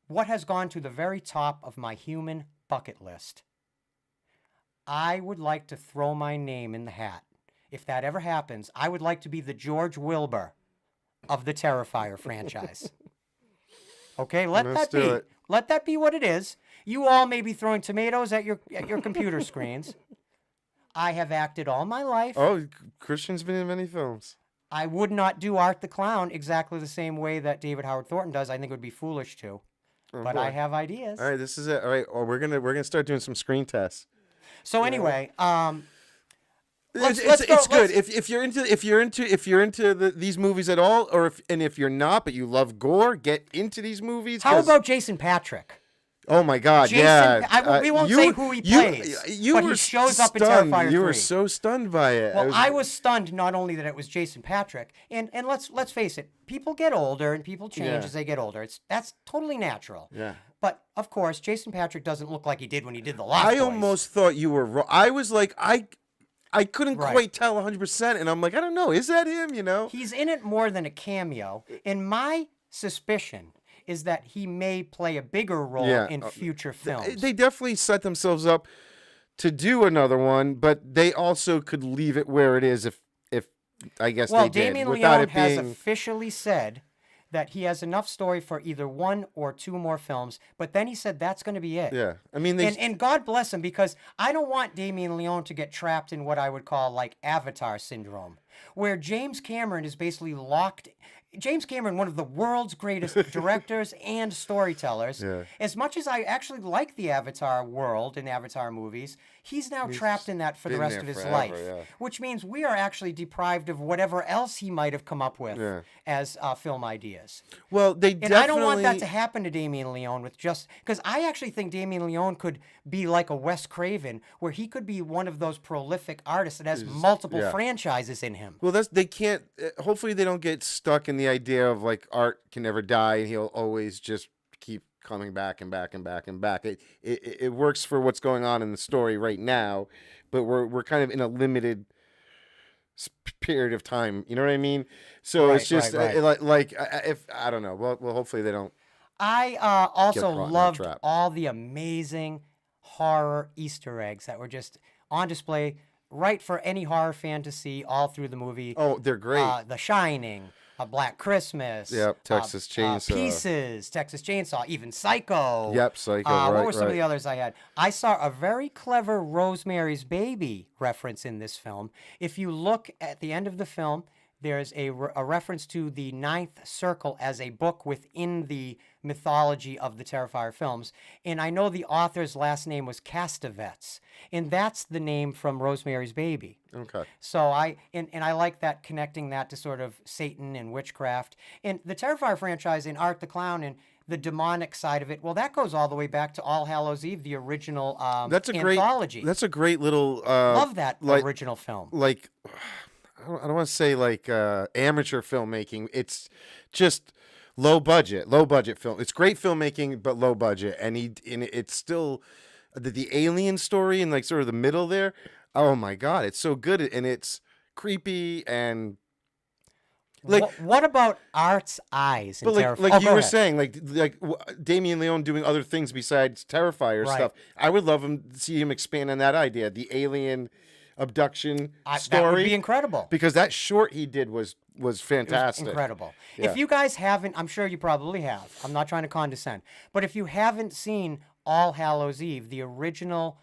What has gone to the very top of my human bucket list I would like to throw my name in the hat. If that ever happens, I would like to be the George Wilbur of the Terrifier franchise. Okay, let Let's that do be. it. Let that be what it is. You all may be throwing tomatoes at your computer screens. I have acted all my life. Oh, Christian's been in many films. I would not do Art the Clown exactly the same way that David Howard Thornton does. I think it would be foolish to. But boy. I have ideas. All right, this is it. All right, well, we're gonna start doing some screen tests. So anyway, It's good if you're into these movies at all, or if you're not, but you love gore, get into these movies. How about Jason Patrick? Oh my God! Jason, yeah, we won't say who he plays, but he shows up in Terrifier 3. You were so stunned by it. Well, I was stunned not only that it was Jason Patrick, and let's face it, people get older and people change as they get older. That's totally natural. Yeah. But of course, Jason Patrick doesn't look like he did when he did the Lost I Boys. almost thought you were wrong. I was like, I couldn't quite tell 100%, and I'm like, I don't know, is that him? You know, he's in it more than a cameo, and my suspicion is that he may play a bigger role in future films. They definitely set themselves up to do another one, but they also could leave it where it is if I guess they did. Damien Leone has officially said that he has enough story for either 1 or 2 more films, but then he said that's going to be it. Yeah, I mean, and God bless him, because I don't want Damien Leone to get trapped in what I would call like Avatar syndrome, where James Cameron is basically locked. James Cameron, one of the world's greatest directors and storytellers. Yeah. As much as I actually like the Avatar world and Avatar movies, he's now trapped in that for the rest of his life. Yeah. Which means we are actually deprived of whatever else he might have come up with as film ideas. Well, And I don't want that to happen to Damien Leone because I actually think Damien Leone could be like a Wes Craven, where he could be one of those prolific artists that has multiple franchises in him. Well, they can't. Hopefully, they don't get stuck in the idea of like art can never die, and he'll always just keep coming back and back and back and back. It works for what's going on in the story right now, but we're kind of in a limited period of time. You know what I mean? So it's just like if I don't know. Well, hopefully they don't. I also loved all the amazing horror Easter eggs that were just on display, right for any horror fan to see all through the movie. Oh, they're great. The Shining, Black Christmas. Yep, Texas Chainsaw. Pieces, Texas Chainsaw, even Psycho. Yep, Psycho. What were some of the others I had? I saw a very clever Rosemary's Baby reference in this film. If you look at the end of the film, there's a reference to the Ninth Circle as a book within the mythology of the Terrifier films. And I know the author's last name was Castavets, and that's the name from Rosemary's Baby. Okay. So I like that, connecting that to sort of Satan and witchcraft. And the Terrifier franchise in Art the Clown and the demonic side of it, well, that goes all the way back to All Hallows Eve, the original anthology. That's a great little... Love that original film. Like... I don't want to say like amateur filmmaking. It's just low budget film. It's great filmmaking, but low budget. And it's still the alien story and like sort of the middle there. Oh my God, it's so good, and it's creepy and like. What about Art's eyes? But like you were saying, like Damien Leone doing other things besides Terrifier stuff. I would love to see him expand on that idea. The alien abduction story. That would be incredible. Because that short he did was fantastic. Incredible. Yeah. If you guys haven't, I'm sure you probably have. I'm not trying to condescend. But if you haven't seen All Hallows Eve, the original,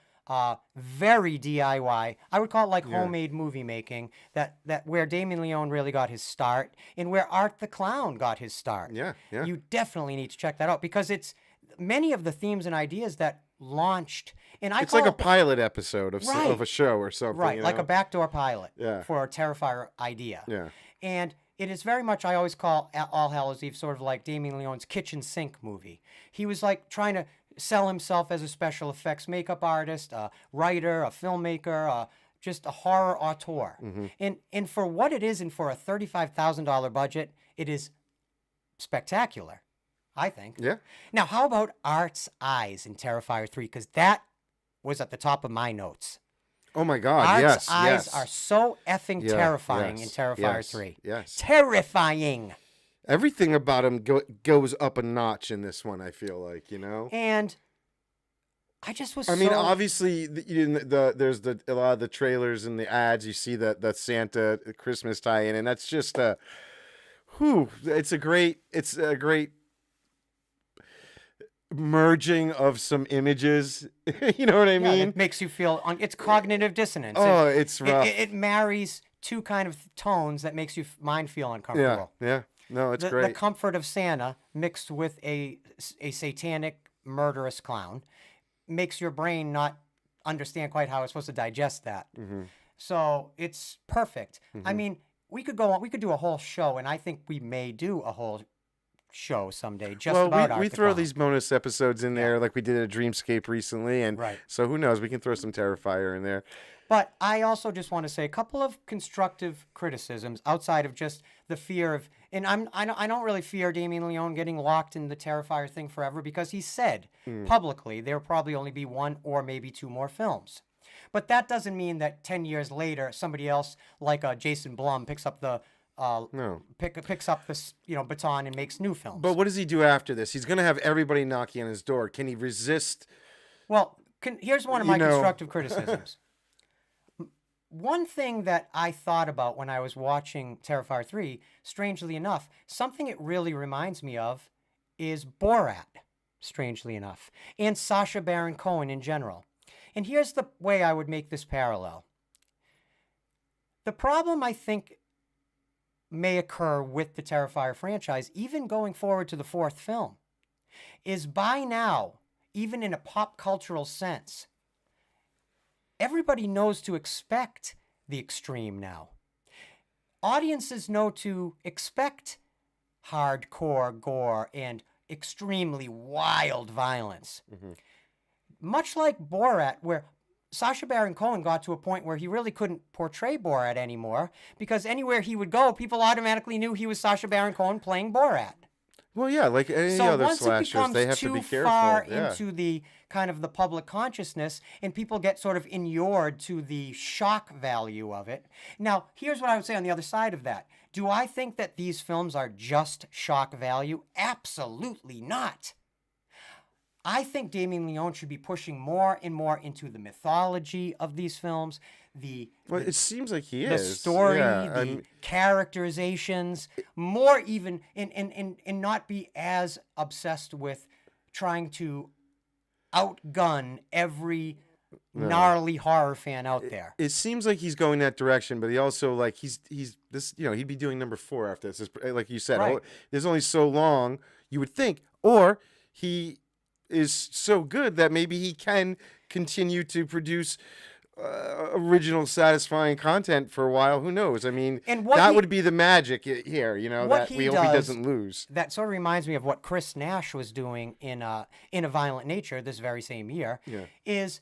very DIY, I would call it like homemade movie making, that where Damien Leone really got his start and where Art the Clown got his start. Yeah. You definitely need to check that out, because it's many of the themes and ideas that launched, and it's like a pilot episode of a show or something, right? Like a backdoor pilot Yeah. for a Terrifier idea. Yeah. And it is very much, I always call All Hallows Eve sort of like Damien Leone's kitchen sink movie. He was like trying to sell himself as a special effects makeup artist, a writer, a filmmaker, just a horror auteur. Mm-hmm. And for what it is, and for a $35,000 budget, it is spectacular, I think. Yeah. Now, how about Art's eyes in Terrifier 3? Because that was at the top of my notes. Oh my God! Art's eyes are so effing terrifying in Terrifier 3. Yes. Terrifying. Everything about him goes up a notch in this one, I feel like, you know? And I just was I mean, so obviously, there's a lot of the trailers and the ads. You see the Santa Christmas tie-in, and that's just it's a great merging of some images. You know what I yeah, mean? it makes you feel it's cognitive dissonance. Oh, it's rough. It marries two kind of tones that makes your mind feel Yeah, uncomfortable. yeah. No, it's The great. comfort of Santa mixed with a satanic murderous clown makes your brain not understand quite how it's supposed to digest that. Mm-hmm. So it's perfect. I mean, we could go on. We could do a whole show, and I think we may do a whole show someday just Well, about we Art the throw Clown. these bonus episodes in there, like we did at Dreamscape recently, and Right. so who knows? We can throw some Terrifier in there. But I also just want to say a couple of constructive criticisms outside of just the fear of, and I don't really fear Damien Leone getting locked in the Terrifier thing forever because he said publicly there will probably only be one or maybe two more films. But that doesn't mean that 10 years later somebody else like Jason Blum picks up the No. picks up this baton and makes new films. But what does he do after this? He's going to have everybody knocking on his door. Can he resist? Well, here's one of my You know- constructive criticisms. One thing that I thought about when I was watching Terrifier 3, strangely enough, something it really reminds me of is Borat, strangely enough, and Sacha Baron Cohen in general. And here's the way I would make this parallel. The problem I think may occur with the Terrifier franchise, even going forward to the fourth film, is by now, even in a pop cultural sense, everybody knows to expect the extreme now. Audiences know to expect hardcore gore and extremely wild violence. Much like Borat, where Sacha Baron Cohen got to a point where he really couldn't portray Borat anymore because anywhere he would go, people automatically knew he was Sacha Baron Cohen playing Borat. Well, yeah, like any So other once it slashers, becomes they have to too be careful. far Yeah. into the kind of the public consciousness and people get sort of inured to the shock value of it. Now, here's what I would say on the other side of that. Do I think that these films are just shock value? Absolutely not. I think Damien Leone should be pushing more and more into the mythology of these films, Well, it seems like he the is. story, Yeah, the characterizations, more even, and not be as obsessed with trying to outgun every gnarly horror fan out there. it seems like he's going that direction, but he also like he's this. He'd be doing number 4 after this. Like you said, Right. there's only so long you would think, or he is so good that maybe he can continue to produce original, satisfying content for a while. Who knows? I mean, And what that he- would be the magic here. What That we hope he doesn't lose. That sort of reminds me of what Chris Nash was doing in A Violent Nature this very same year. Yeah. Is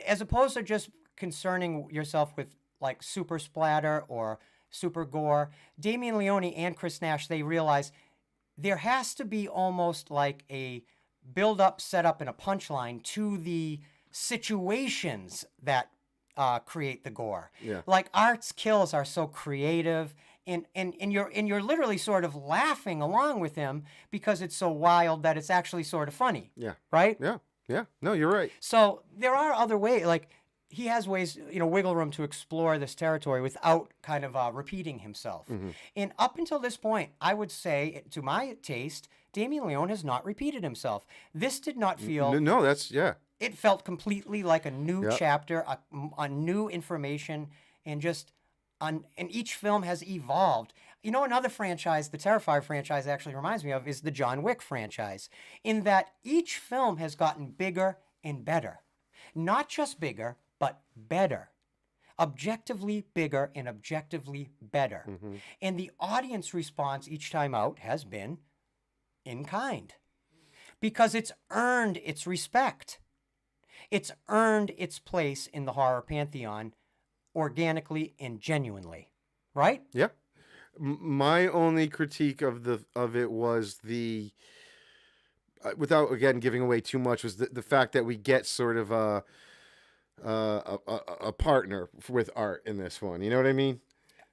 as opposed to just concerning yourself with like super splatter or super gore, Damien Leone and Chris Nash, they realize there has to be almost like a build up, set up, and a punchline to the situations that create the gore. Yeah. Like Art's kills are so creative, and you're literally sort of laughing along with him because it's so wild that it's actually sort of funny. Yeah. Right? Yeah. Yeah. No, you're right. So there are other ways, like he has ways, wiggle room to explore this territory without kind of repeating himself. And up until this point, I would say, to my taste, Damien Leone has not repeated himself. This did not feel. No, that's yeah. It felt completely like a new Yep. chapter, a new information, and and each film has evolved. Another franchise, the Terrifier franchise actually reminds me of, is the John Wick franchise, in that each film has gotten bigger and better. Not just bigger, but better. Objectively bigger and objectively better. And the audience response each time out has been in kind. Because it's earned its respect. It's earned its place in the horror pantheon organically and genuinely. Right? Yeah. My only critique of it was the without again giving away too much was the fact that we get sort of a partner with Art in this one. You know what I mean?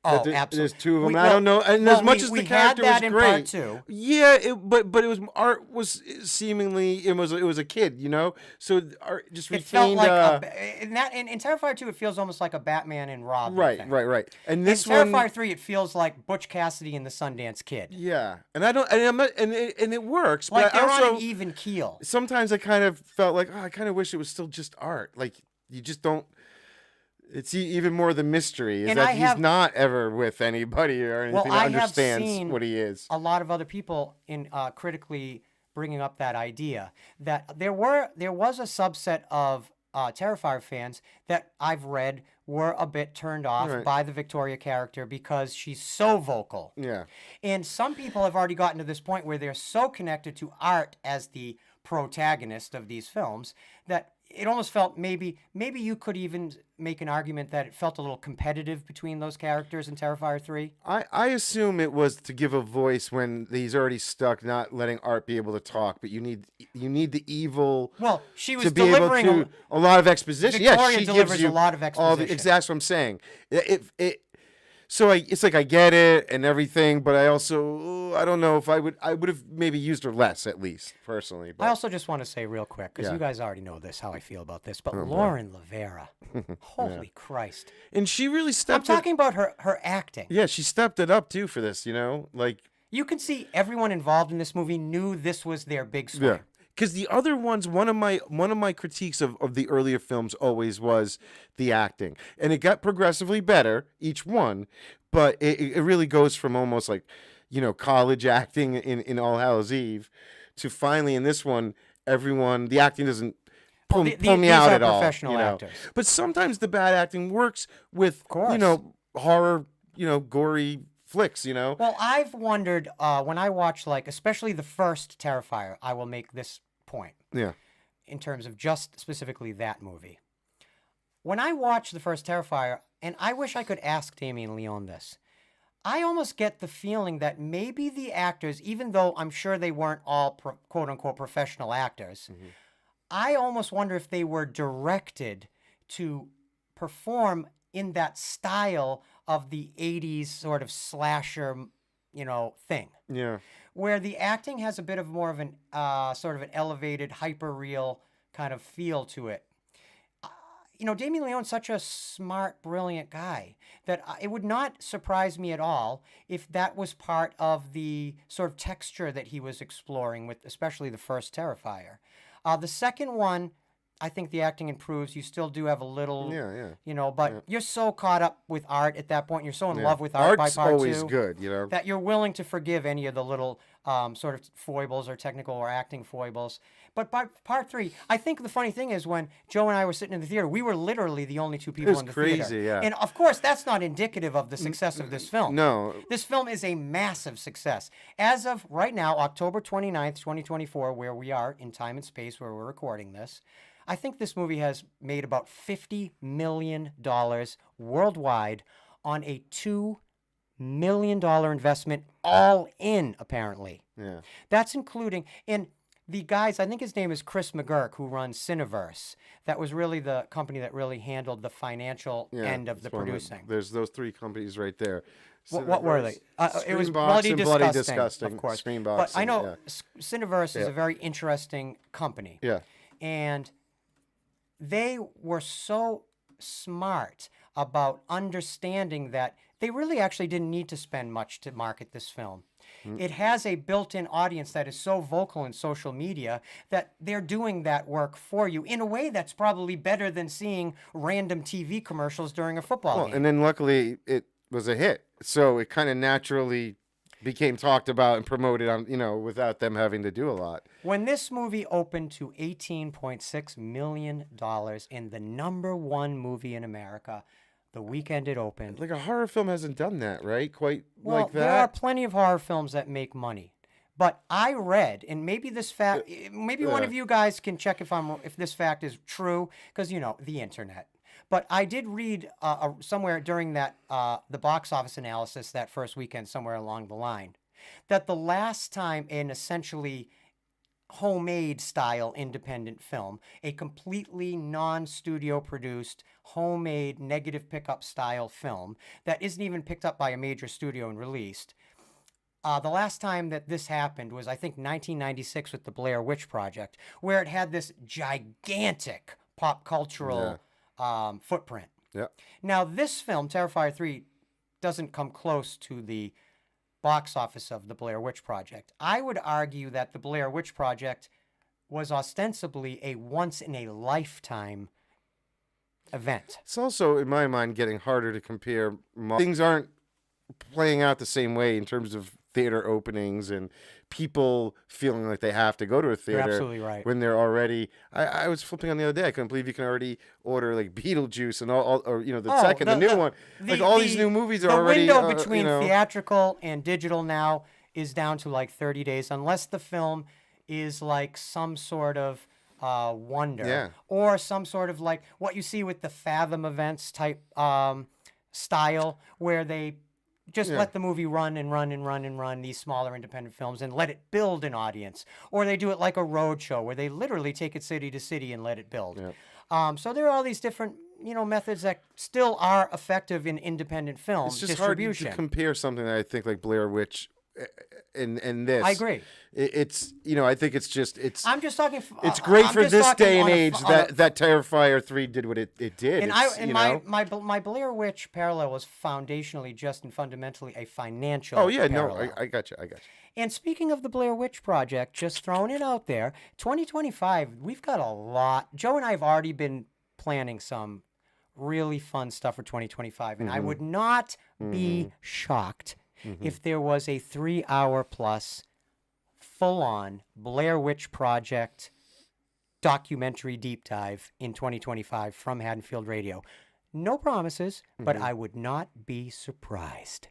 Oh, There's absolutely. two of them. We- I don't know. And well, as much we- as we the had character that was in great, part two. yeah. But it was art was seemingly it was a kid, you know. So art just It felt retained. like in Terrifier 2, it feels almost like a Batman and Robin Right, thing. right. And In this one, Terrifier 3, it feels like Butch Cassidy and the Sundance Kid. yeah. And I don't, and I'm not, and it works. Like but I they're also, on an even keel. sometimes I kind of felt like, oh, I kind of wish it was still just art. Like you just don't. It's even more the mystery is And that I he's have- not ever with anybody or anything that I have understands seen what he is. a lot of other people in critically bringing up that idea that there was a subset of Terrifier fans that I've read were a bit turned off Right. by the Victoria character because she's so vocal. Yeah. And some people have already gotten to this point where they're so connected to art as the protagonist of these films that it almost felt maybe you could even make an argument that it felt a little competitive between those characters in Terrifier 3. I assume it was to give a voice when he's already stuck, not letting Art be able to talk. But you need the evil. Well, she was to be able delivering to a lot of exposition. Victoria Yeah, she delivers gives you a lot of all the, exposition. that's what I'm saying. So it's like I get it and everything, but I also I don't know if I would have maybe used her less at least personally. But I also just want to say real quick, because Yeah. you guys already know this, how I feel about this, but Lauren Lavera, holy Christ. and she really I'm stepped. talking about her acting. Yeah, she stepped it up too for this. You know, like. You can see everyone involved in this movie knew this was their big swing. Yeah. Because the other ones, one of my critiques of the earlier films always was the acting, and it got progressively better each one, but it really goes from almost like, you know, college acting in All Hallows Eve, to finally in this one, the acting doesn't pull me these out are at all. professional you know? actors. But sometimes the bad acting works with course. horror, gory flicks. Well, I've wondered when I watch, like, especially the first Terrifier, I will make this point. Yeah. In terms of just specifically that movie. When I watch the first Terrifier, and I wish I could ask Damien Leone this, I almost get the feeling that maybe the actors, even though I'm sure they weren't all quote-unquote professional actors, I almost wonder if they were directed to perform in that style of the 80s sort of slasher, thing. Yeah. Where the acting has a bit of more of an sort of an elevated, hyper-real kind of feel to it. Damien Leone's such a smart, brilliant guy that it would not surprise me at all if that was part of the sort of texture that he was exploring with, especially the first Terrifier. The second one, I think the acting improves. You still do have a little, but you're so caught up with art at that point. You're so in love with art Art's by part always two good, that you're willing to forgive any of the little sort of foibles or technical or acting foibles. But by part three, I think the funny thing is when Joe and I were sitting in the theater, we were literally the only two people was in the crazy, theater. yeah. And of course, that's not indicative of the success of this film. No. This film is a massive success. As of right now, October 29th, 2024, where we are in time and space where we're recording this, I think this movie has made about $50 million worldwide on a $2 million investment, all in, apparently. Yeah. That's including, and the guys, I think his name is Chris McGurk, who runs Cineverse. That was really the company that really handled the financial end of the producing. There's those three companies right there. What were they? It was Screambox Bloody and Disgusting, Bloody Disgusting, of course. Screambox But I and- know yeah. Cineverse is a very interesting company. Yeah. And they were so smart about understanding that they really actually didn't need to spend much to market this film. It has a built-in audience that is so vocal in social media that they're doing that work for you in a way that's probably better than seeing random TV commercials during a football game. And then luckily it was a hit. So it kind of naturally became talked about and promoted on, without them having to do a lot. When this movie opened to $18.6 million in the #1 movie in America, the weekend it opened. Like a horror film hasn't done that, right? Quite Well, like that. there are plenty of horror films that make money. But I read, and maybe this fact, maybe one of you guys can check if this fact is true, because, the internet. But I did read somewhere during that the box office analysis that first weekend, somewhere along the line, that the last time an essentially homemade style independent film, a completely non-studio produced, homemade negative pickup style film that isn't even picked up by a major studio and released. The last time that this happened was, I think, 1996 with the Blair Witch Project, where it had this gigantic pop cultural footprint. Yeah. Now, this film, Terrifier 3, doesn't come close to the box office of the Blair Witch Project. I would argue that the Blair Witch Project was ostensibly a once-in-a-lifetime event. It's also, in my mind, getting harder to compare. Things aren't playing out the same way in terms of theater openings and people feeling like they have to go to a theater. You're absolutely right. When they're already, I was flipping on the other day. I couldn't believe you can already order like Beetlejuice and all or the new one. Like all these new movies are already. The window between theatrical and digital now is down to like 30 days, unless the film is like some sort of wonder or some sort of like what you see with the Fathom events type style, where they just let the movie run and run and run and run, these smaller independent films, and let it build an audience. Or they do it like a road show, where they literally take it city to city and let it build. So there are all these different methods that still are effective in independent film it's just distribution. hard to compare something that I think like Blair Witch and this. I agree. It's I think it's just I'm just talking. It's great I'm for just this talking day and on age that Terrifier 3 did what it did. And my Blair Witch parallel was foundationally just and fundamentally a financial. Oh yeah, parallel. no, I got you. And speaking of the Blair Witch Project, just throwing it out there, 2025, we've got a lot. Joe and I have already been planning some really fun stuff for 2025, and I would not be shocked if there was a 3-hour plus full-on Blair Witch Project documentary deep dive in 2025 from Haddonfield Radio. No promises, but I would not be surprised.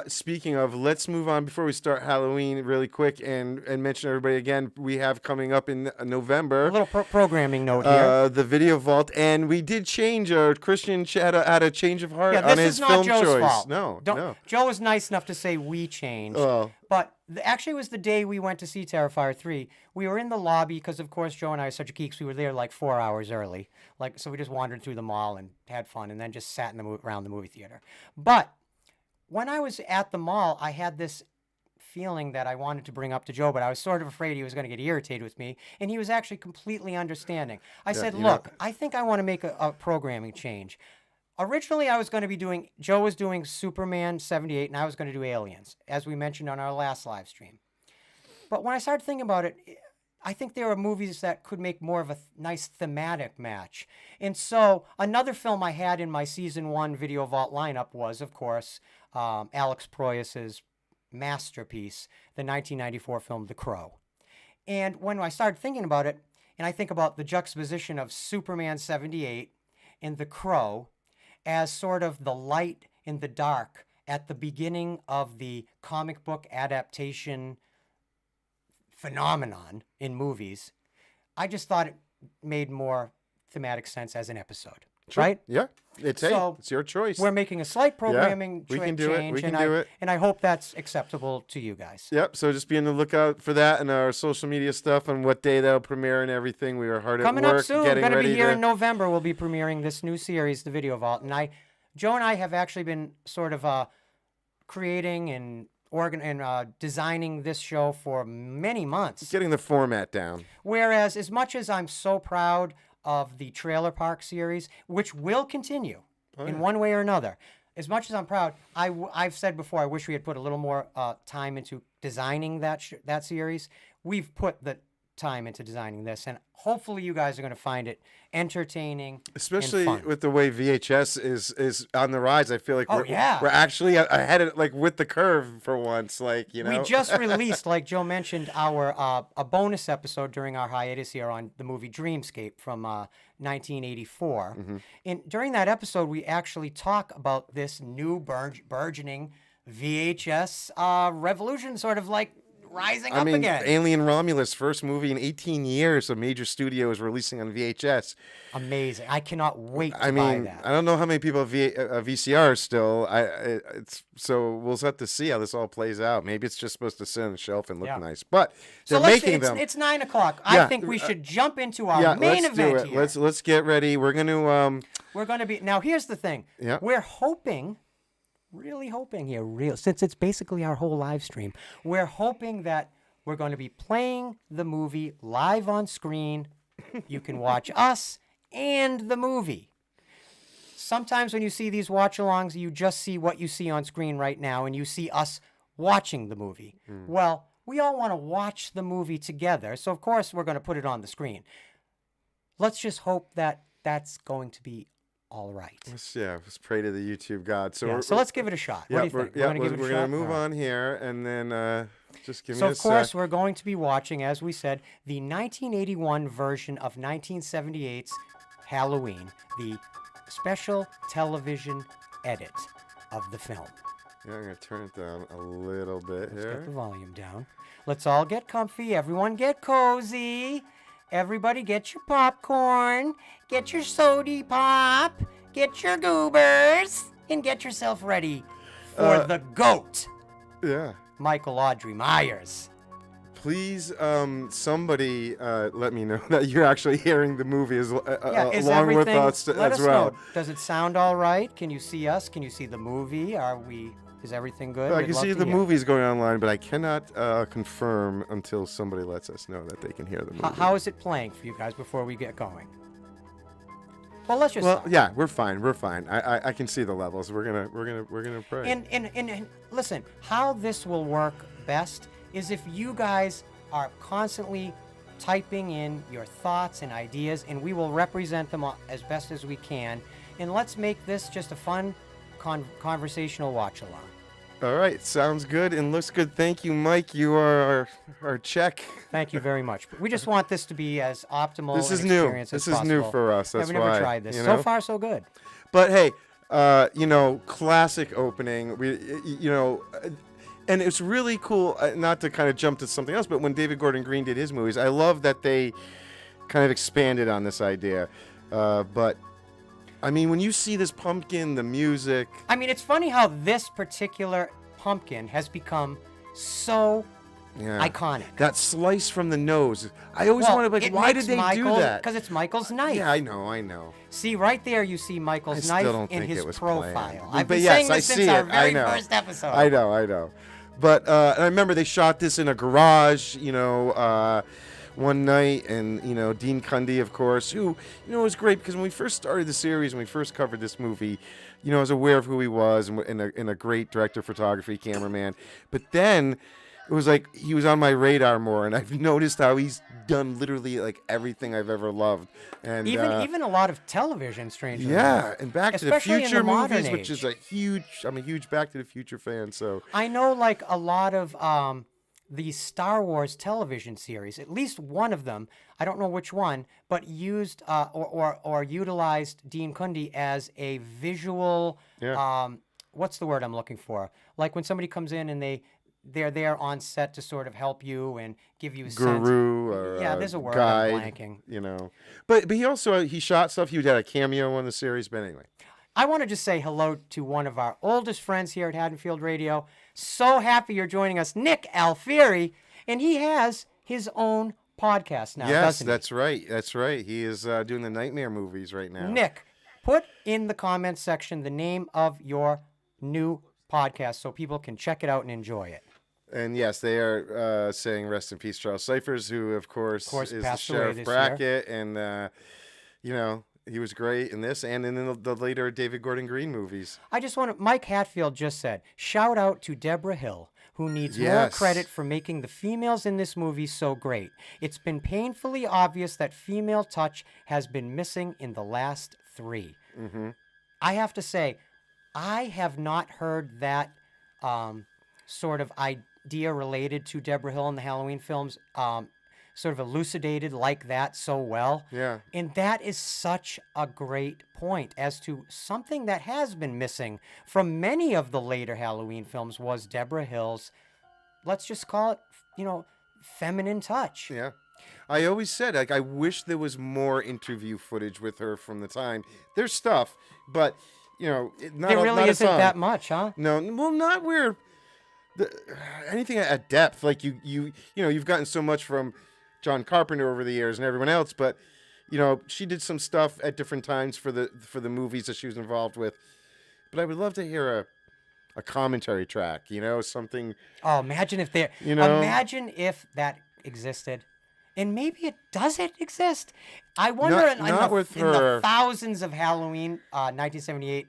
Speaking of, let's move on before we start Halloween really quick and mention everybody again. We have coming up in November. A little programming note here. The Video Vault, and we did change. Christian had a change of heart Yeah, on this his is not film Joe's choice. fault. No. Joe was nice enough to say we changed. But actually, it was the day we went to see Terrifier 3. We were in the lobby because, of course, Joe and I are such geeks. We were there like 4 hours early. So we just wandered through the mall and had fun, and then just sat in around the movie theater. But when I was at the mall, I had this feeling that I wanted to bring up to Joe, but I was sort of afraid he was going to get irritated with me, and he was actually completely understanding. I said, look, I think I want to make a programming change. Originally, I was going to be doing, Joe was doing Superman 78, and I was going to do Aliens, as we mentioned on our last live stream. But when I started thinking about it, I think there are movies that could make more of a nice thematic match. And so another film I had in my season 1 Video Vault lineup was, of course, Alex Proyas's masterpiece, the 1994 film The Crow. And when I started thinking about it, and I think about the juxtaposition of Superman 78 and The Crow as sort of the light in the dark at the beginning of the comic book adaptation phenomenon in movies, I just thought it made more thematic sense as an episode. Sure. Right? Yeah. It's your choice. We're making a slight programming we can do it. change, We can do it. And I hope that's acceptable to you guys. Yep. So just be on the lookout for that and our social media stuff and what day that'll premiere and everything. We are hard Coming at work up soon. getting Going to ready be here in November. We'll be premiering this new series, The Video Vault. And Joe and I have actually been sort of creating and designing this show for many months. getting the format down. Whereas, as much as I'm so proud of the Trailer Park series, which will continue in one way or another, as much as I'm proud, I've said before, I wish we had put a little more time into designing that series. We've put the time into designing this, and hopefully you guys are going to find it entertaining, especially and fun. with the way VHS is on the rise. I feel like we're actually ahead of with the curve for once. We just released, like Joe mentioned, our a bonus episode during our hiatus here on the movie Dreamscape from 1984. And during that episode, we actually talk about this new burgeoning VHS revolution, sort of like rising I up mean, again. Alien Romulus, first movie in 18 years a major studio is releasing on VHS. Amazing. I cannot wait to I buy mean, that. I don't know how many people have VCR still. So we'll have to see how this all plays out. Maybe it's just supposed to sit on the shelf and look Yeah. nice. But So they're making them. It's 9 o'clock. Yeah, I think we should jump into our Yeah, main let's event do it. here. Let's get ready. We're going to We're going to be now. Here's the thing. Yeah. We're hoping, really hoping here, since it's basically our whole live stream. We're hoping that we're going to be playing the movie live on screen. You can watch us and the movie. Sometimes when you see these watch-alongs, you just see what you see on screen right now, and you see us watching the movie. Well, we all want to watch the movie together, so of course we're going to put it on the screen. Let's just hope that that's going to be all right. let's pray to the YouTube God. So, So let's give it a shot. What do you think? We're give it a going shot? to move All right. on here, and then just give So me a of course sec. we're going to be watching, as we said, the 1981 version of 1978's Halloween, the special television edit of the film. Yeah, I'm going to turn it down a little bit Let's get the here. volume down. Let's all get comfy. Everyone get cozy. Everybody get your popcorn. Get your sody pop. Get your goobers. And get yourself ready for the GOAT, Yeah. Michael Audrey Myers. Please, somebody let me know that you're actually hearing the movie Is along with everything? us Let as us well. know. Does it sound all right? Can you see us? Can you see the movie? Is everything good? I We'd can love see to the hear. movies going online, but I cannot confirm until somebody lets us know that they can hear the movie. How is it playing for you guys before we get going? Well, let's just. Well, yeah, we're fine. We're fine. I can see the levels. We're gonna pray. And listen, how this will work best is if you guys are constantly typing in your thoughts and ideas, and we will represent them as best as we can. And let's make this just a fun conversational watch along. All right, sounds good and looks good. Thank you, Mike. You are our check. Thank you very much. We just want this to be as optimal This an is new. experience as This is new possible. for us. That's We've never why, tried this. you So know? far, so good. But hey, classic opening. And it's really cool. Not to kind of jump to something else, but when David Gordon Green did his movies, I love that they kind of expanded on this idea. But I mean, when you see this pumpkin, the music. I mean, it's funny how this particular pumpkin has become so iconic. That slice from the nose. I always wanted, why did they do that? Because it's Michael's knife. Yeah, I know. See, right there you see Michael's I knife still don't in think his it was profile. planned. I've But been yes, saying I this see since our it. I very know. first episode. I know. But and I remember they shot this in a garage, one night, and Dean Cundy, of course, who was great because when we first started the series, when we first covered this movie, I was aware of who he was and a great director of photography, cameraman. But then it was like he was on my radar more, and I've noticed how he's done literally like everything I've ever loved, and even a lot of television, strangely yeah, enough. and Back to the Especially in the Future modern movies, which age. is I'm a huge Back to the Future fan. So I know, like a lot of the Star Wars television series, at least one of them, I don't know which one, but used or utilized Dean Cundy as a visual. Yeah. What's the word I'm looking for? Like when somebody comes in and they're there on set to sort of help you and give you a sense. Guru or there's a word guide, I'm blanking. But he also he shot stuff. He had a cameo on the series. But anyway, I want to just say hello to one of our oldest friends here at Haddonfield Radio. So happy you're joining us, Nick Alfieri, and he has his own podcast now, yes, doesn't that's right. That's right. He is doing the Nightmare movies right now. Nick, put in the comments section the name of your new podcast so people can check it out and enjoy it. And yes, they are saying rest in peace, Charles Cyphers, who of course is the passed away Sheriff this Brackett, and he was great in this and in the later David Gordon Green movies. Mike Hatfield just said, shout out to Debra Hill, who needs more Yes. credit for making the females in this movie so great. It's been painfully obvious that female touch has been missing in the last 3. Mm-hmm. I have to say, I have not heard that sort of idea related to Debra Hill in the Halloween films sort of elucidated like that so well. Yeah. And that is such a great point as to something that has been missing from many of the later Halloween films was Debra Hill's, let's just call it feminine touch. Yeah. I always said, like, I wish there was more interview footage with her from the time. There's stuff, but, not There really not a isn't ton. that much, huh? No, well, not where anything at depth. Like you've gotten so much from John Carpenter over the years and everyone else, but she did some stuff at different times for the movies that she was involved with. But I would love to hear a commentary track, something. Oh, imagine if there. Imagine if that existed, and maybe it doesn't exist. I wonder Not in the with her. thousands of Halloween 1978,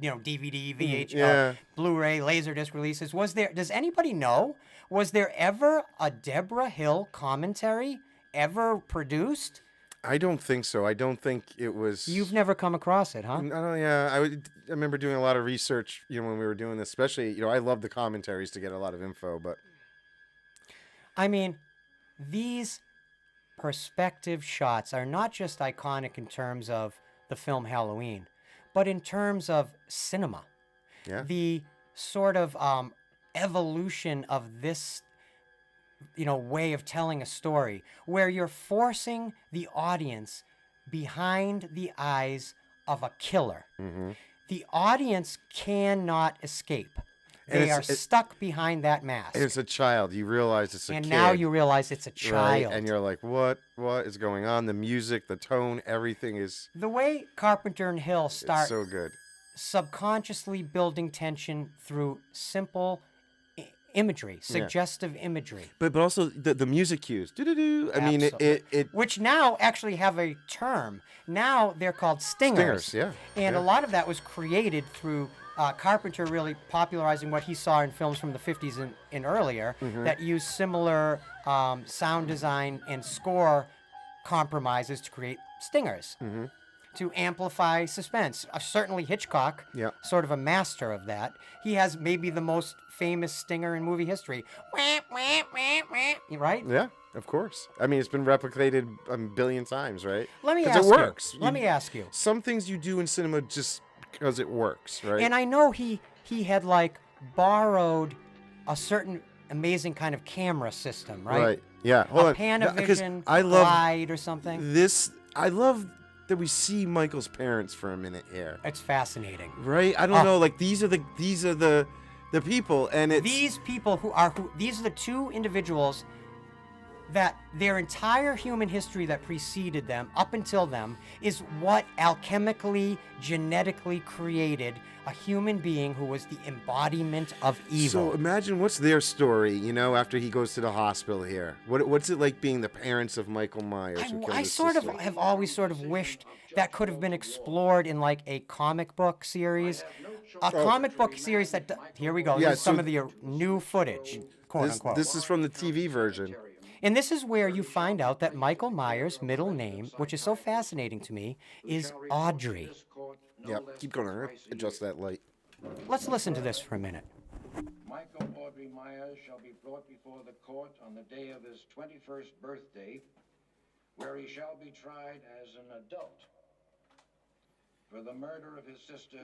DVD, VH, yeah. Blu-ray, Laserdisc releases. Does anybody know? Was there ever a Debra Hill commentary ever produced? I don't think so. I don't think it was. You've never come across it, huh? No, yeah. I remember doing a lot of research, when we were doing this. Especially, I love the commentaries to get a lot of info. But I mean, these perspective shots are not just iconic in terms of the film Halloween, but in terms of cinema. Yeah. The sort of evolution of this way of telling a story, where you're forcing the audience behind the eyes of a killer. Mm-hmm. The audience cannot escape. They are stuck behind that mask. It's a child. You realize it's a kid. And now you realize it's a child. Right? And you're like, what is going on? The music, the tone, everything is... The way Carpenter and Hill start so good. Subconsciously building tension through simple imagery, suggestive imagery. But also the music cues. I mean, it which now actually have a term. Now they're called stingers. Stingers, yeah. And a lot of that was created through Carpenter really popularizing what he saw in films from the 50s and earlier that used similar sound design and score compromises to create stingers. To amplify suspense. Certainly Hitchcock, sort of a master of that. He has maybe the most famous stinger in movie history. Right? Yeah, of course. I mean, it's been replicated a billion times, right? Let me 'Cause ask it works. Let me ask you. Some things you do in cinema just because it works, right? And I know he had borrowed a certain amazing kind of camera system, right? Right. Yeah. Hold on. Panavision I love Glide or something. I love that we see Michael's parents for a minute here. It's fascinating. Right? I don't know. Like these are the people, and it's these people these are the two individuals that their entire human history that preceded them, up until them, is what alchemically, genetically created a human being who was the embodiment of evil. So imagine what's their story, after he goes to the hospital here. What's it like being the parents of Michael Myers? I sort of have always sort of wished that could have been explored in like a comic book series. Comic book series that... Here we go. Yeah, This is some of the new footage, quote unquote. This is from the TV version. And this is where you find out that Michael Myers' middle name, which is so fascinating to me, is Audrey. Yep, keep going. I'm gonna adjust that light. Let's listen to this for a minute. Michael Audrey Myers shall be brought before the court on the day of his 21st birthday, where he shall be tried as an adult for the murder of his sister.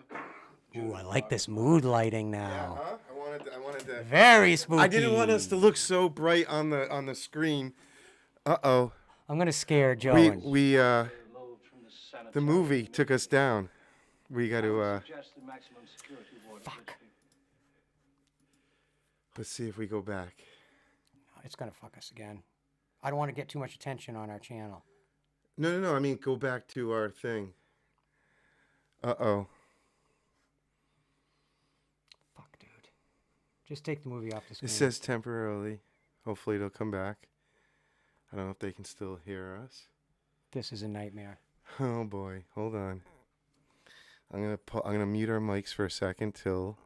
Ooh, I like this mood lighting now. Huh? I wanted to. Very spooky. I didn't want us to look so bright on the screen. Uh-oh. I'm gonna scare Joe. We the movie took us down. We got to Fuck. Let's see if we go back. It's gonna fuck us again. I don't want to get too much attention on our channel. No. I mean, go back to our thing. Uh-oh. Fuck, dude. Just take the movie off the screen. It says temporarily. Hopefully it'll come back. I don't know if they can still hear us. This is a nightmare. Oh boy, hold on. I'm gonna mute our mics for a second till